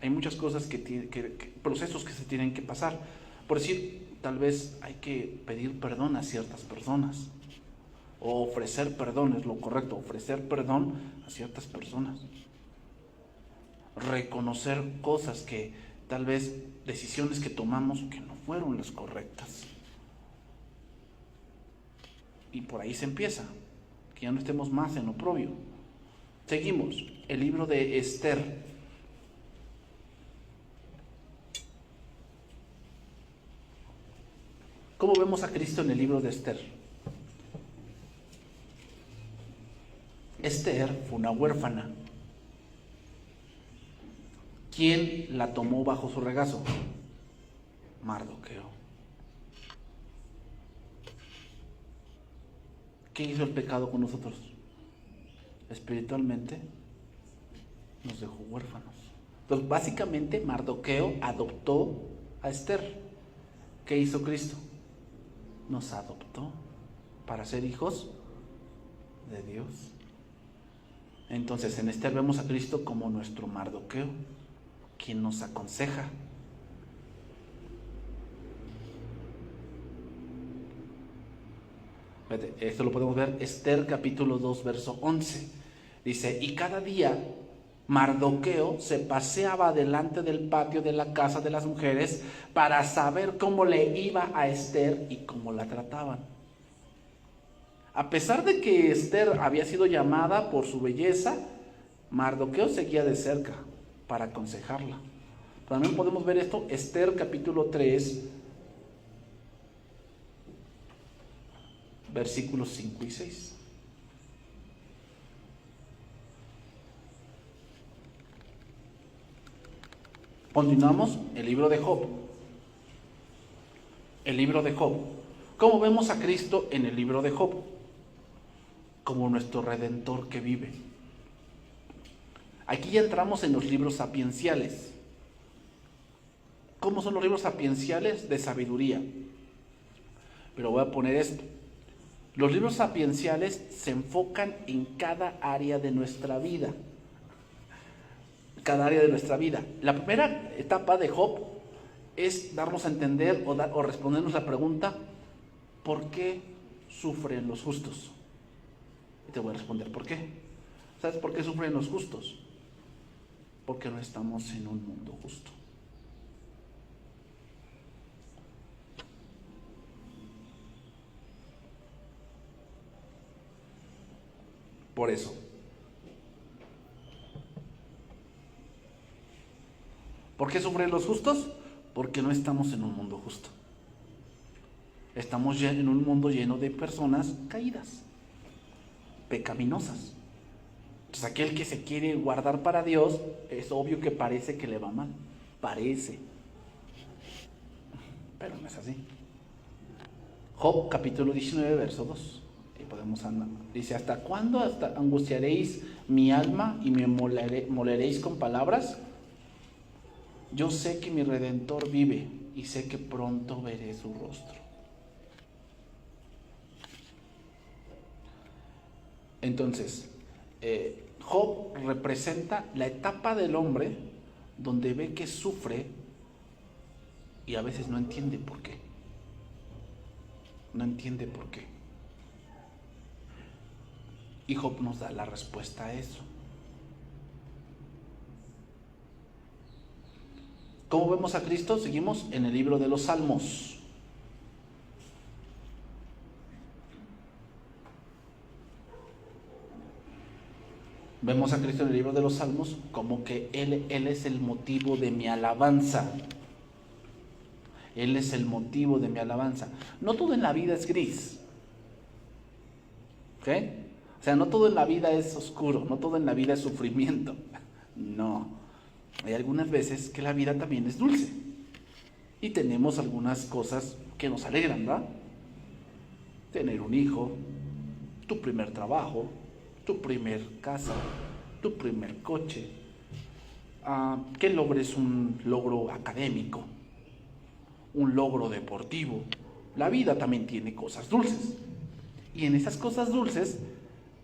Hay muchas cosas procesos que se tienen que pasar. Por decir, tal vez hay que pedir perdón a ciertas personas. O ofrecer perdón, es lo correcto, ofrecer perdón a ciertas personas. Reconocer cosas que tal vez, decisiones que tomamos que no fueron las correctas. Y por ahí se empieza, que ya no estemos más en oprobio. Seguimos, el libro de Esther. ¿Cómo vemos a Cristo en el libro de Esther? Esther fue una huérfana. ¿Quién la tomó bajo su regazo? Mardoqueo. ¿Qué hizo el pecado con nosotros? Espiritualmente nos dejó huérfanos. Entonces, básicamente, Mardoqueo adoptó a Esther. ¿Qué hizo Cristo? Nos adoptó para ser hijos de Dios. Entonces, en Esther vemos a Cristo como nuestro Mardoqueo, quien nos aconseja. Esto lo podemos ver, Esther capítulo 2, verso 11. Dice, y cada día Mardoqueo se paseaba delante del patio de la casa de las mujeres para saber cómo le iba a Esther y cómo la trataban. A pesar de que Esther había sido llamada por su belleza, Mardoqueo seguía de cerca para aconsejarla. También podemos ver esto, Esther capítulo 3, versículos 5 y 6. Continuamos, el libro de Job. El libro de Job. ¿Cómo vemos a Cristo en el libro de Job? Como nuestro Redentor que vive. Aquí ya entramos en los libros sapienciales. ¿Cómo son los libros sapienciales? De sabiduría. Pero voy a poner esto. Los libros sapienciales se enfocan en cada área de nuestra vida. Cada área de nuestra vida. La primera etapa de Job es darnos a entender o respondernos la pregunta, ¿por qué sufren los justos? Y te voy a responder por qué. ¿Sabes por qué sufren los justos? Porque no estamos en un mundo justo. Por eso. ¿Por qué sufren los justos? Porque no estamos en un mundo justo. Estamos en un mundo lleno de personas caídas, pecaminosas. Entonces aquel que se quiere guardar para Dios, es obvio que parece que le va mal. Parece. Pero no es así. Job capítulo 19, verso 2. Y podemos andar. Dice, ¿hasta cuándo angustiaréis mi alma y me moleréis con palabras? Yo sé que mi Redentor vive y sé que pronto veré su rostro. Entonces, Job representa la etapa del hombre donde ve que sufre y a veces no entiende por qué. No entiende por qué. Y Job nos da la respuesta a eso. ¿Cómo vemos a Cristo? Seguimos en el libro de los Salmos. Vemos a Cristo en el libro de los Salmos como que Él es el motivo de mi alabanza. Él es el motivo de mi alabanza. No todo en la vida es gris. ¿Ok? O sea, no todo en la vida es oscuro, no todo en la vida es sufrimiento. No. Hay algunas veces que la vida también es dulce. Y tenemos algunas cosas que nos alegran, ¿verdad? Tener un hijo, tu primer trabajo, tu primer casa, tu primer coche, que logres un logro académico, un logro deportivo. La vida también tiene cosas dulces. Y en esas cosas dulces,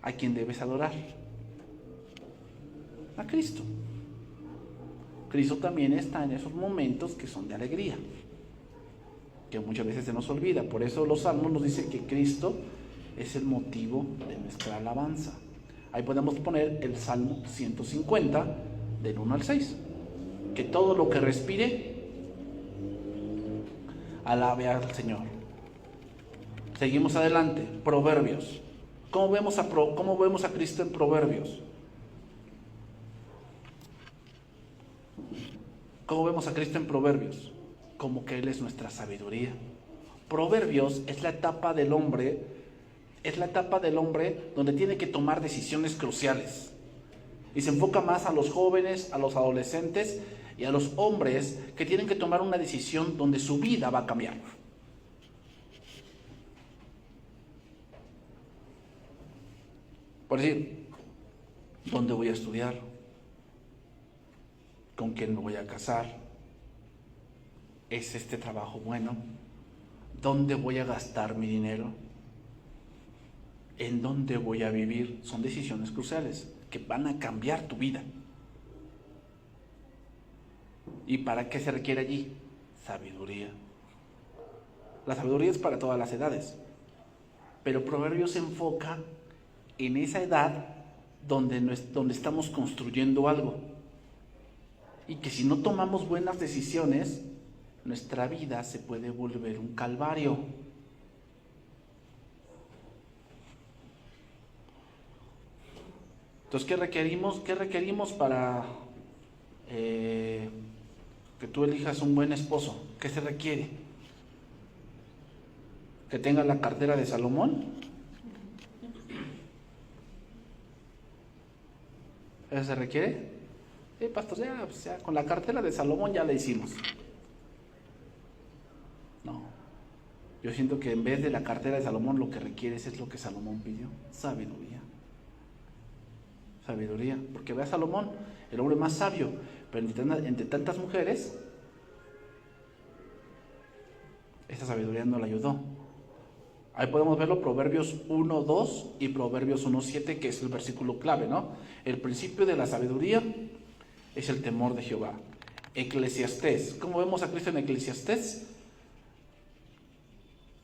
¿a quién debes adorar? A Cristo. Cristo también está en esos momentos que son de alegría, que muchas veces se nos olvida. Por eso los salmos nos dicen que Cristo es el motivo de nuestra alabanza. Ahí podemos poner el Salmo 150, del 1 al 6. Que todo lo que respire, alabe al Señor. Seguimos adelante, Proverbios. ¿Cómo vemos a Cristo en Proverbios? ¿Cómo vemos a Cristo en Proverbios? Como que Él es nuestra sabiduría. Proverbios es la etapa del hombre donde tiene que tomar decisiones cruciales. Y se enfoca más a los jóvenes, a los adolescentes, y a los hombres que tienen que tomar una decisión donde su vida va a cambiar. Por decir, ¿dónde voy a estudiar? ¿Con quién me voy a casar? ¿Es este trabajo bueno? ¿Dónde voy a gastar mi dinero? ¿En dónde voy a vivir? Son decisiones cruciales que van a cambiar tu vida. ¿Y para qué se requiere allí? Sabiduría. La sabiduría es para todas las edades, pero Proverbios se enfoca en esa edad donde estamos construyendo algo, y que si no tomamos buenas decisiones, nuestra vida se puede volver un calvario. Entonces, ¿qué requerimos para que tú elijas un buen esposo? ¿Qué se requiere? ¿Que tenga la cartera de Salomón? ¿Eso se requiere? Pastor, ya con la cartera de Salomón ya la hicimos. No, yo siento que en vez de la cartera de Salomón lo que requieres es lo que Salomón pidió: sabiduría. Sabiduría, porque ve a Salomón, el hombre más sabio, pero entre tantas mujeres, esa sabiduría no le ayudó. Ahí podemos verlo, Proverbios 1:2 y Proverbios 1:7, que es el versículo clave, ¿no? El principio de la sabiduría es el temor de Jehová. Eclesiastés, ¿cómo vemos a Cristo en Eclesiastés?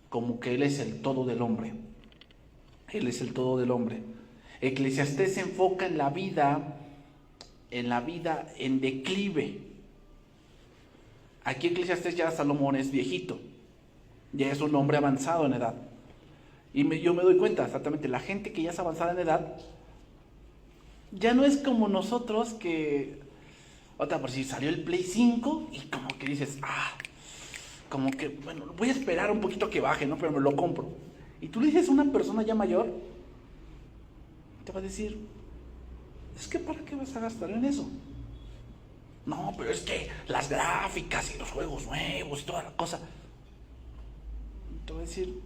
Como que Él es el todo del hombre. Él es el todo del hombre. Eclesiastés se enfoca en la vida en declive. Aquí Eclesiastés ya Salomón es viejito, ya es un hombre avanzado en edad. Y yo me doy cuenta, exactamente, la gente que ya es avanzada en edad, ya no es como nosotros que, por si salió el Play 5 y como que dices, como que, bueno, voy a esperar un poquito a que baje, ¿no? Pero me lo compro. Y tú le dices a una persona ya mayor, te va a decir, es que ¿para qué vas a gastar en eso? No, pero es que las gráficas y los juegos nuevos y toda la cosa. Te va a decir,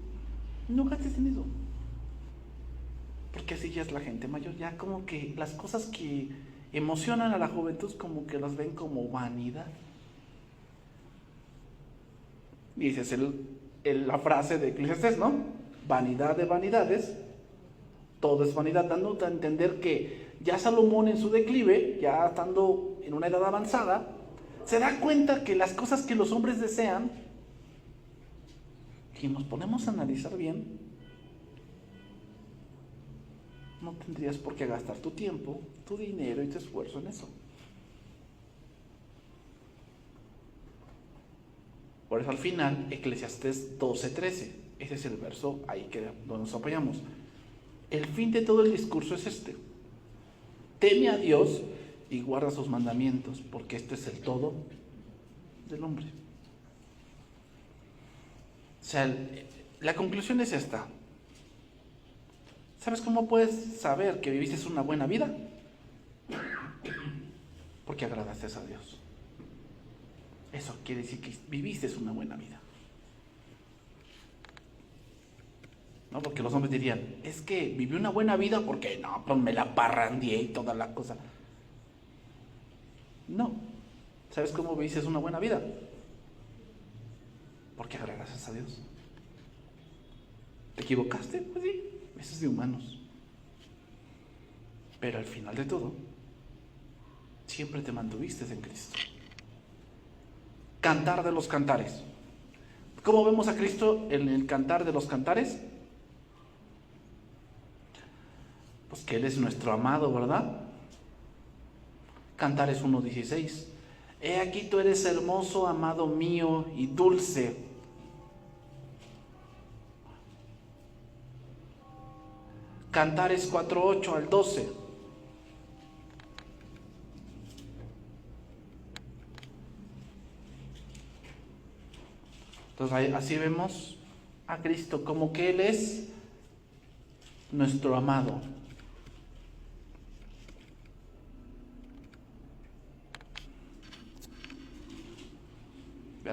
no gastes en eso. Porque así ya es la gente mayor, ya como que las cosas que emocionan a la juventud como que las ven como vanidad. Y esa es la frase de Eclesiastés, ¿no? Vanidad de vanidades, todo es vanidad, dando a entender que ya Salomón en su declive, ya estando en una edad avanzada, se da cuenta que las cosas que los hombres desean, si nos ponemos a analizar bien, no tendrías por qué gastar tu tiempo, tu dinero y tu esfuerzo en eso. Por eso al final, Eclesiastés 12:13, ese es el verso ahí donde nos apoyamos. El fin de todo el discurso es este: teme a Dios y guarda sus mandamientos, porque esto es el todo del hombre. O sea, la conclusión es esta. ¿Sabes cómo puedes saber que viviste una buena vida? Porque agradaste a Dios. Eso quiere decir que viviste una buena vida. ¿No? Porque los hombres dirían, es que viví una buena vida porque no, pues me la parrandié y toda la cosa. No. ¿Sabes cómo viviste una buena vida? Porque agradas a Dios. ¿Te equivocaste? Pues sí, eso es de humanos. Pero al final de todo, siempre te mantuviste en Cristo. Cantar de los cantares. ¿Cómo vemos a Cristo en el cantar de los cantares? Pues que Él es nuestro amado, ¿verdad? Cantares 1:16. He aquí tú eres hermoso, amado mío y dulce. Cantares 4:8 al 12. Entonces así vemos a Cristo como que Él es nuestro amado.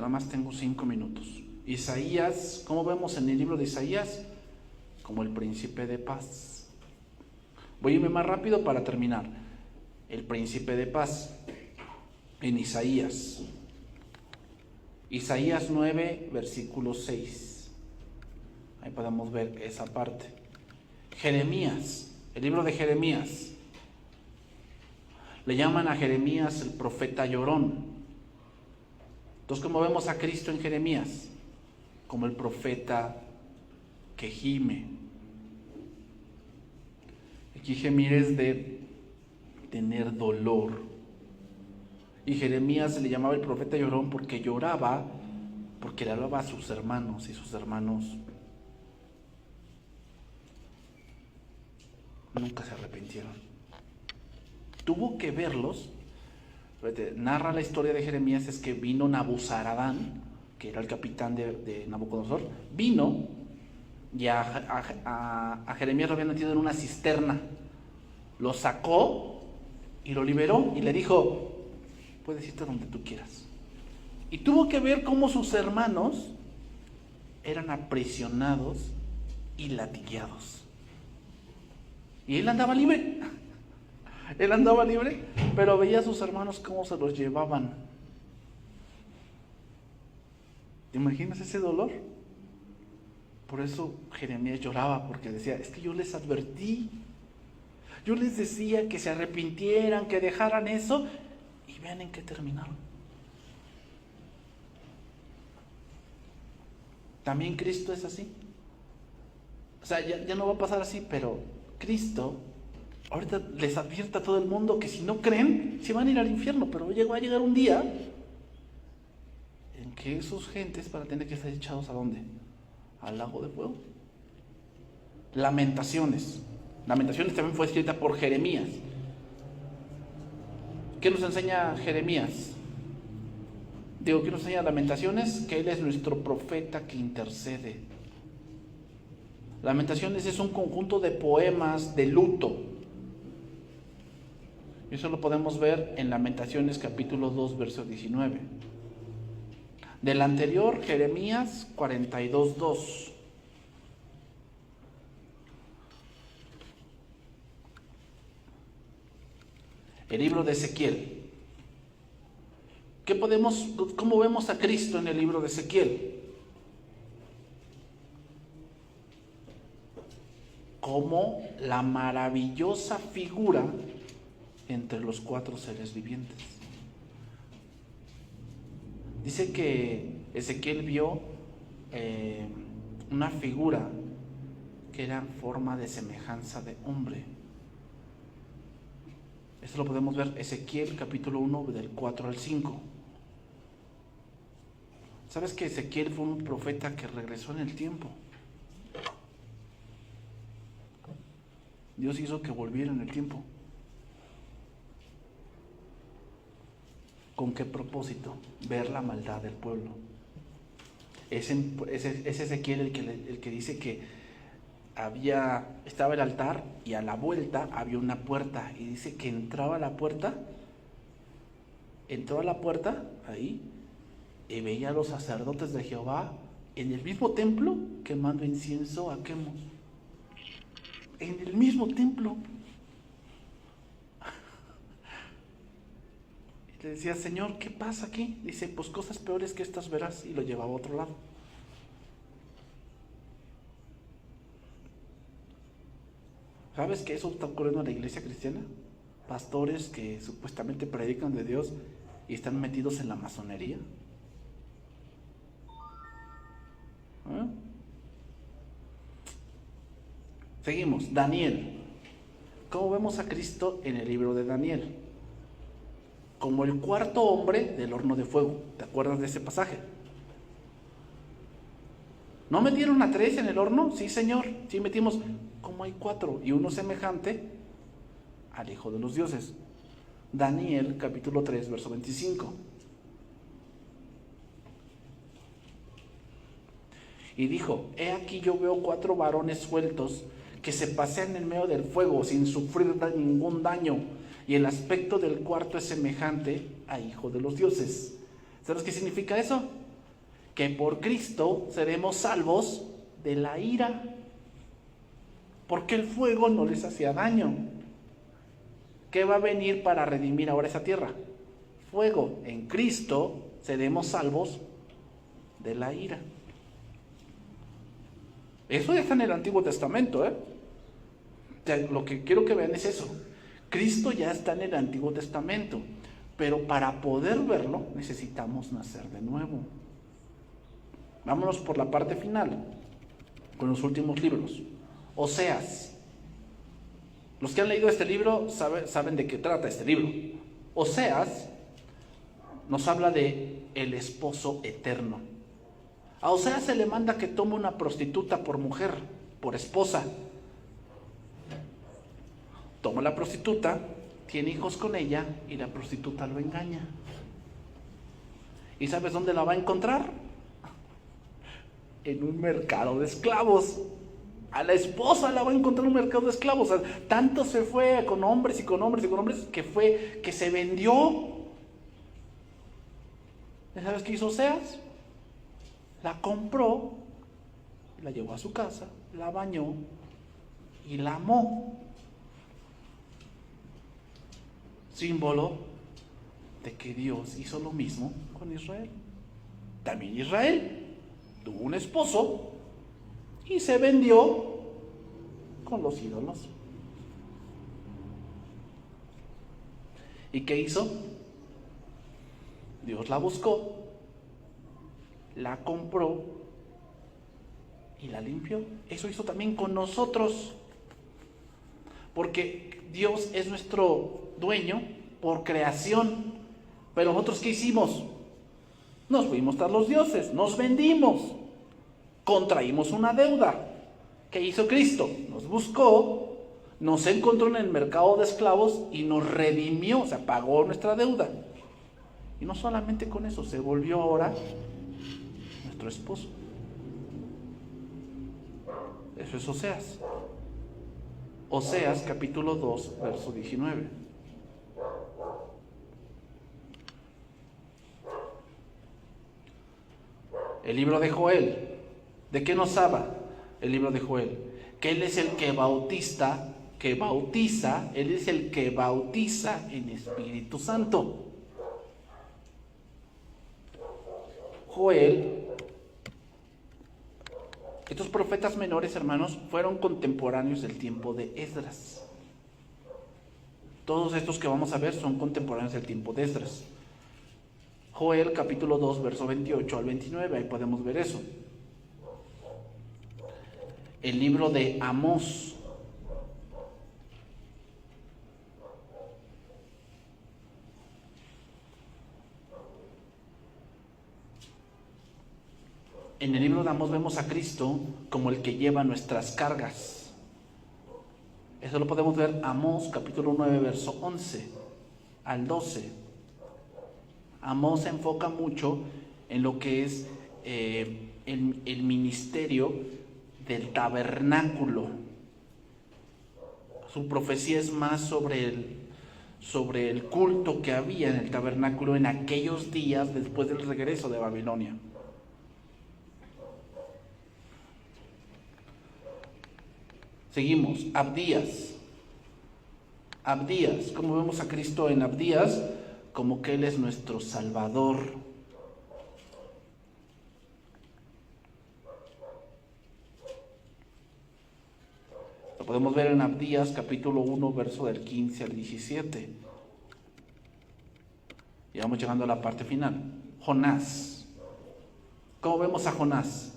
nada más tengo 5 minutos. Isaías, ¿cómo vemos en el libro de Isaías? Como el príncipe de paz. Voy a irme más rápido para terminar. El príncipe de paz en Isaías. Isaías 9, versículo 6. Ahí podemos ver esa parte. Jeremías, el libro de Jeremías. Le llaman a Jeremías el profeta llorón. Entonces, ¿cómo vemos a Cristo en Jeremías? Como el profeta que gime. Aquí gemir es de tener dolor. Y Jeremías se le llamaba el profeta llorón porque lloraba, porque le hablaba a sus hermanos, y sus hermanos nunca se arrepintieron. Tuvo que verlos. Narra la historia de Jeremías, es que vino Nabuzaradán, que era el capitán de Nabucodonosor, vino y a Jeremías lo habían metido en una cisterna, lo sacó y lo liberó y le dijo: puedes irte donde tú quieras. Y tuvo que ver cómo sus hermanos eran aprisionados y latigueados. Y él andaba libre. Él andaba libre, pero veía a sus hermanos cómo se los llevaban. ¿Te imaginas ese dolor? Por eso Jeremías lloraba, porque decía: es que yo les advertí, yo les decía que se arrepintieran, que dejaran eso, y vean en qué terminaron. También Cristo es así. O sea, ya no va a pasar así, pero Cristo ahorita les advierte a todo el mundo que si no creen, se van a ir al infierno, pero va a llegar un día en que esos gentes van a tener que ser echados ¿a dónde? Al lago de fuego. Lamentaciones. Lamentaciones también fue escrita por Jeremías. ¿Qué nos enseña Jeremías? ¿Qué nos enseña Lamentaciones? Que Él es nuestro profeta que intercede. Lamentaciones es un conjunto de poemas de luto. Y eso lo podemos ver en Lamentaciones capítulo 2, verso 19. Del anterior, Jeremías 42, 2. El libro de Ezequiel. ¿Cómo vemos a Cristo en el libro de Ezequiel? Como la maravillosa figura entre los 4 seres vivientes. Dice que Ezequiel vio una figura que era en forma de semejanza de hombre. Esto lo podemos ver Ezequiel capítulo 1 del 4 al 5. ¿Sabes que Ezequiel fue un profeta que regresó en el tiempo? Dios hizo que volviera en el tiempo. ¿Con qué propósito? Ver la maldad del pueblo. Es Ezequiel el que dice que estaba el altar y a la vuelta había una puerta, y dice que entró a la puerta ahí, y veía a los sacerdotes de Jehová en el mismo templo quemando incienso a Quemos. En el mismo templo. Le decía: Señor, ¿qué pasa aquí? Dice: pues cosas peores que estas verás, y lo llevaba a otro lado. ¿Sabes que eso está ocurriendo en la iglesia cristiana? Pastores que supuestamente predican de Dios y están metidos en la masonería. ¿Eh? Seguimos. Daniel. ¿Cómo vemos a Cristo en el libro de Daniel? Como el 4.º hombre del horno de fuego. ¿Te acuerdas de ese pasaje? ¿No metieron a 3 en el horno? Sí, Señor. Sí metimos. Como hay 4 y uno semejante al Hijo de los dioses. Daniel capítulo 3, verso 25. Y dijo: he aquí yo veo 4 varones sueltos que se pasean en medio del fuego sin sufrir ningún daño, y el aspecto del cuarto es semejante a Hijo de los dioses. ¿Sabes qué significa eso? que por Cristo seremos salvos de la ira, porque el fuego no les hacía daño. ¿Qué va a venir para redimir ahora esa tierra? Fuego. En Cristo seremos salvos de la ira. Eso ya está en el Antiguo Testamento, ¿eh? O sea, lo que quiero que vean es eso. Cristo ya está en el Antiguo Testamento, pero para poder verlo necesitamos nacer de nuevo. Vámonos por la parte final, con los últimos libros. Oseas. Los que han leído este libro saben de qué trata este libro. Oseas nos habla de el esposo eterno. A Oseas se le manda que tome una prostituta por mujer, por esposa. Toma la prostituta, tiene hijos con ella y la prostituta lo engaña. ¿Y sabes dónde la va a encontrar? En un mercado de esclavos. A la esposa la va a encontrar en un mercado de esclavos. O sea, tanto se fue con hombres y con hombres y con hombres que se vendió. ¿Sabes qué hizo Oseas? La compró, la llevó a su casa, la bañó y la amó. Símbolo de que Dios hizo lo mismo con Israel. También Israel tuvo un esposo y se vendió con los ídolos. ¿Y qué hizo? Dios la buscó, la compró y la limpió. Eso hizo también con nosotros, porque Dios es nuestro dueño por creación. Pero nosotros, ¿qué hicimos? Nos fuimos tras los dioses, nos vendimos, contraímos una deuda. ¿Qué hizo Cristo? Nos buscó, nos encontró en el mercado de esclavos y nos redimió, o sea, pagó nuestra deuda. Y no solamente con eso, se volvió ahora nuestro esposo. Eso es Oseas. Oseas capítulo 2, verso 19. El libro de Joel. ¿De qué nos habla el libro de Joel? Que Él es el que bautiza, Él es el que bautiza en Espíritu Santo. Joel, estos profetas menores, hermanos, fueron contemporáneos del tiempo de Esdras. Todos estos que vamos a ver son contemporáneos del tiempo de Esdras. Joel capítulo 2, verso 28 al 29, ahí podemos ver eso. El libro de Amós. En el libro de Amós vemos a Cristo como el que lleva nuestras cargas. Eso lo podemos ver Amós capítulo 9, verso 11 al 12. Amós se enfoca mucho en lo que es el ministerio del tabernáculo. Su profecía es más sobre el culto que había en el tabernáculo en aquellos días después del regreso de Babilonia. Seguimos, Abdías. Abdías, ¿cómo vemos a Cristo en Abdías? Como que Él es nuestro Salvador. Lo podemos ver en Abdías capítulo 1, verso del 15 al 17. Y vamos llegando a la parte final. Jonás. ¿Cómo vemos a Jonás?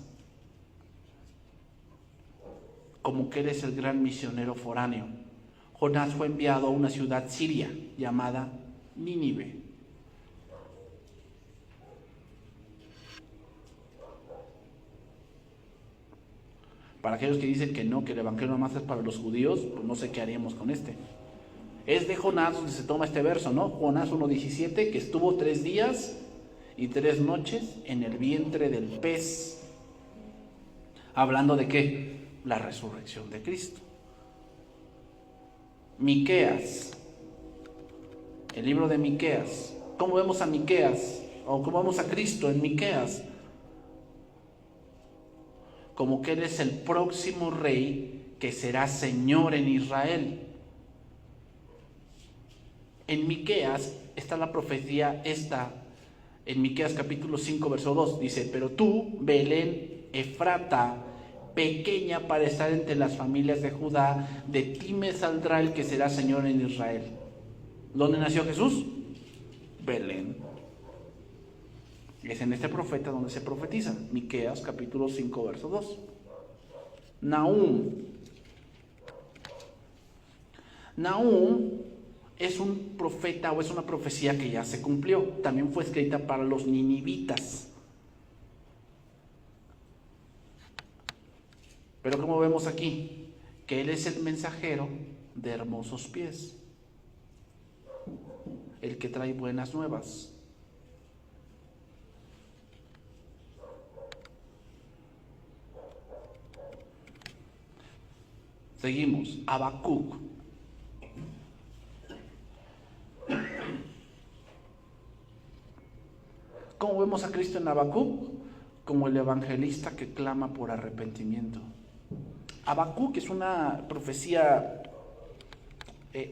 Como que Él es el gran misionero foráneo. Jonás fue enviado a una ciudad siria llamada Nínive. Para aquellos que dicen que no, que el evangelio nomás es para los judíos, pues no sé qué haríamos con este. Es de Jonás donde se toma este verso, ¿no? Jonás 1:17, que estuvo 3 días y 3 noches en el vientre del pez. ¿Hablando de qué? La resurrección de Cristo. Miqueas. El libro de Miqueas. ¿Cómo vemos a Miqueas? O cómo vemos a Cristo en Miqueas. como que Él es el próximo rey que será Señor en Israel. En Miqueas está la profecía en Miqueas capítulo 5, verso 2, dice: pero tú, Belén Efrata, pequeña para estar entre las familias de Judá, de ti me saldrá el que será Señor en Israel. ¿Dónde nació Jesús? Belén. Es en este profeta donde se profetiza, Miqueas capítulo 5, verso 2. Nahum es un profeta o es una profecía que ya se cumplió. También fue escrita para los ninivitas. Pero como vemos aquí, que Él es el mensajero de hermosos pies, el que trae buenas nuevas. Seguimos, Habacuc. ¿Cómo vemos a Cristo en Habacuc? Como el evangelista que clama por arrepentimiento. Habacuc es una profecía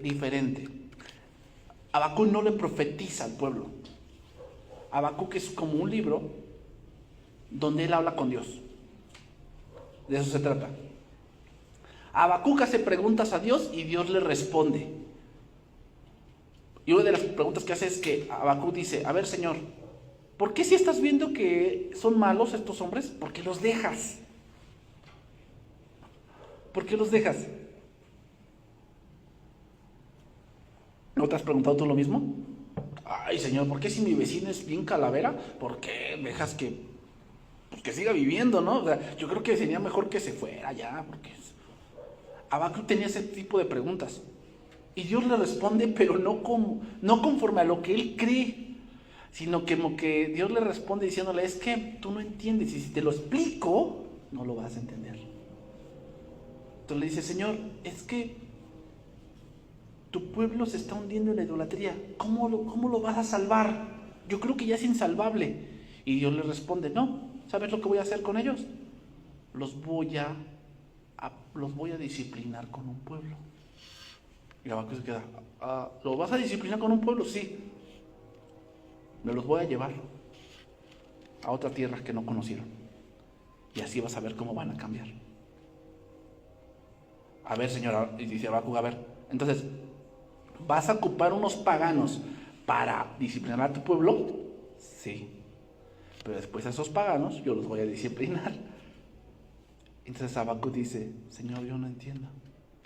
diferente. Habacuc no le profetiza al pueblo. Habacuc es como un libro donde él habla con Dios. De eso se trata. Habacuc hace preguntas a Dios y Dios le responde. Y una de las preguntas que hace es que Habacuc dice: a ver, Señor, ¿por qué si estás viendo que son malos estos hombres? ¿Por qué los dejas? ¿Por qué los dejas? ¿No te has preguntado tú lo mismo? Ay, Señor, ¿por qué si mi vecino es bien calavera? ¿Por qué dejas que siga viviendo, no? O sea, yo creo que sería mejor que se fuera ya, porque Habacuc tenía ese tipo de preguntas. Y Dios le responde, pero no conforme a lo que él cree, sino como que Dios le responde diciéndole: es que tú no entiendes, y si te lo explico, no lo vas a entender. Entonces le dice: Señor, es que tu pueblo se está hundiendo en la idolatría. ¿Cómo lo vas a salvar? Yo creo que ya es insalvable. Y Dios le responde: no, ¿sabes lo que voy a hacer con ellos? Los voy a disciplinar con un pueblo. Y Habacuc se queda: ¿lo vas a disciplinar con un pueblo? Sí. Me los voy a llevar a otra tierra que no conocieron. Y así vas a ver cómo van a cambiar. A ver, Señor, y dice Habacuc: a ver, entonces, ¿vas a ocupar unos paganos para disciplinar a tu pueblo? Sí. Pero después a esos paganos yo los voy a disciplinar. Entonces Habacuc dice: Señor, yo no entiendo.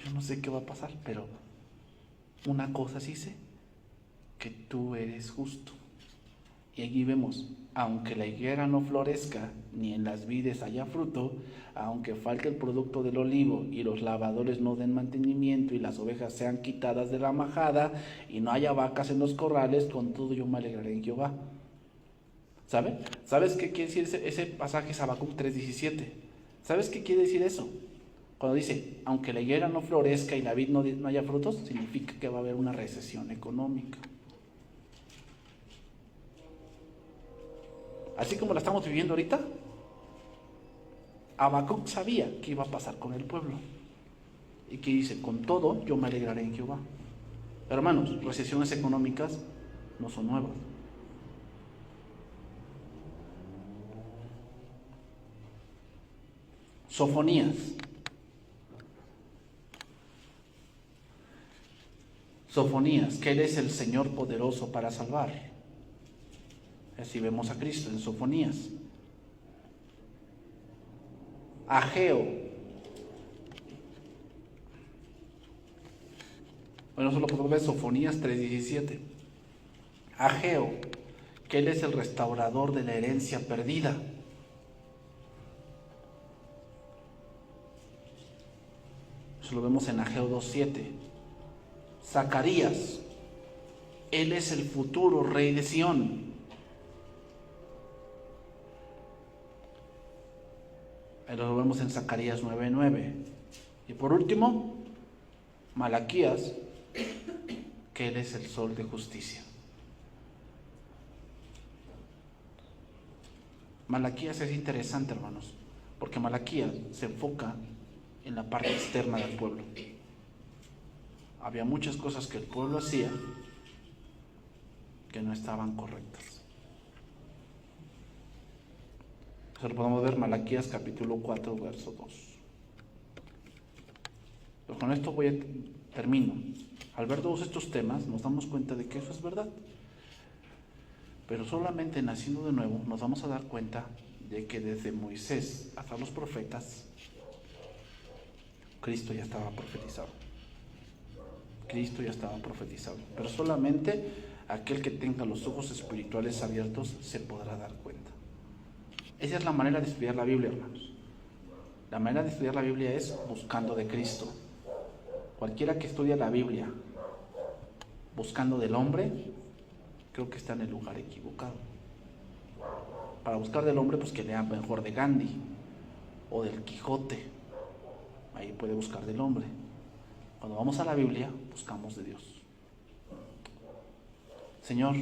Yo no sé qué va a pasar, pero una cosa sí sé, que tú eres justo. Y allí vemos: aunque la higuera no florezca, ni en las vides haya fruto, aunque falte el producto del olivo, y los lavadores no den mantenimiento, y las ovejas sean quitadas de la majada, y no haya vacas en los corrales, con todo yo me alegraré en Jehová. ¿Sabes qué quiere decir ese pasaje? Es Habacuc 3:17. ¿Sabes qué quiere decir eso? Cuando dice: aunque la higuera no florezca y la vid no haya frutos, significa que va a haber una recesión económica. Así como la estamos viviendo ahorita, Habacuc sabía qué iba a pasar con el pueblo. Y que dice: con todo yo me alegraré en Jehová. Hermanos, recesiones económicas no son nuevas. Sofonías, que Él es el Señor poderoso para salvar. Así vemos a Cristo en Sofonías. Ageo. Bueno, solo podemos ver Sofonías 3:17. Ageo, que Él es el restaurador de la herencia perdida. Eso lo vemos en Ageo 2:7. Zacarías, Él es el futuro rey de Sión. Lo vemos en Zacarías 9:9. Y por último, Malaquías, que Él es el sol de justicia. Malaquías es interesante, hermanos, Porque Malaquías se enfoca en la parte externa del pueblo. Había muchas cosas que el pueblo hacía que no estaban correctas. Eso lo podemos ver en Malaquías capítulo 4, verso 2. Pero con esto termino. Al ver todos estos temas nos damos cuenta de que eso es verdad. Pero solamente naciendo de nuevo nos vamos a dar cuenta de que desde Moisés hasta los profetas, Cristo ya estaba profetizado. Cristo ya estaba profetizado. Pero solamente aquel que tenga los ojos espirituales abiertos se podrá dar cuenta. Esa es la manera de estudiar la Biblia, hermanos. La manera de estudiar la Biblia es buscando de Cristo. Cualquiera que estudia la Biblia buscando del hombre, creo que está en el lugar equivocado. Para buscar del hombre, pues que lea mejor de Gandhi o del Quijote. Ahí puede buscar del hombre. Cuando vamos a la Biblia, buscamos de Dios. Señor,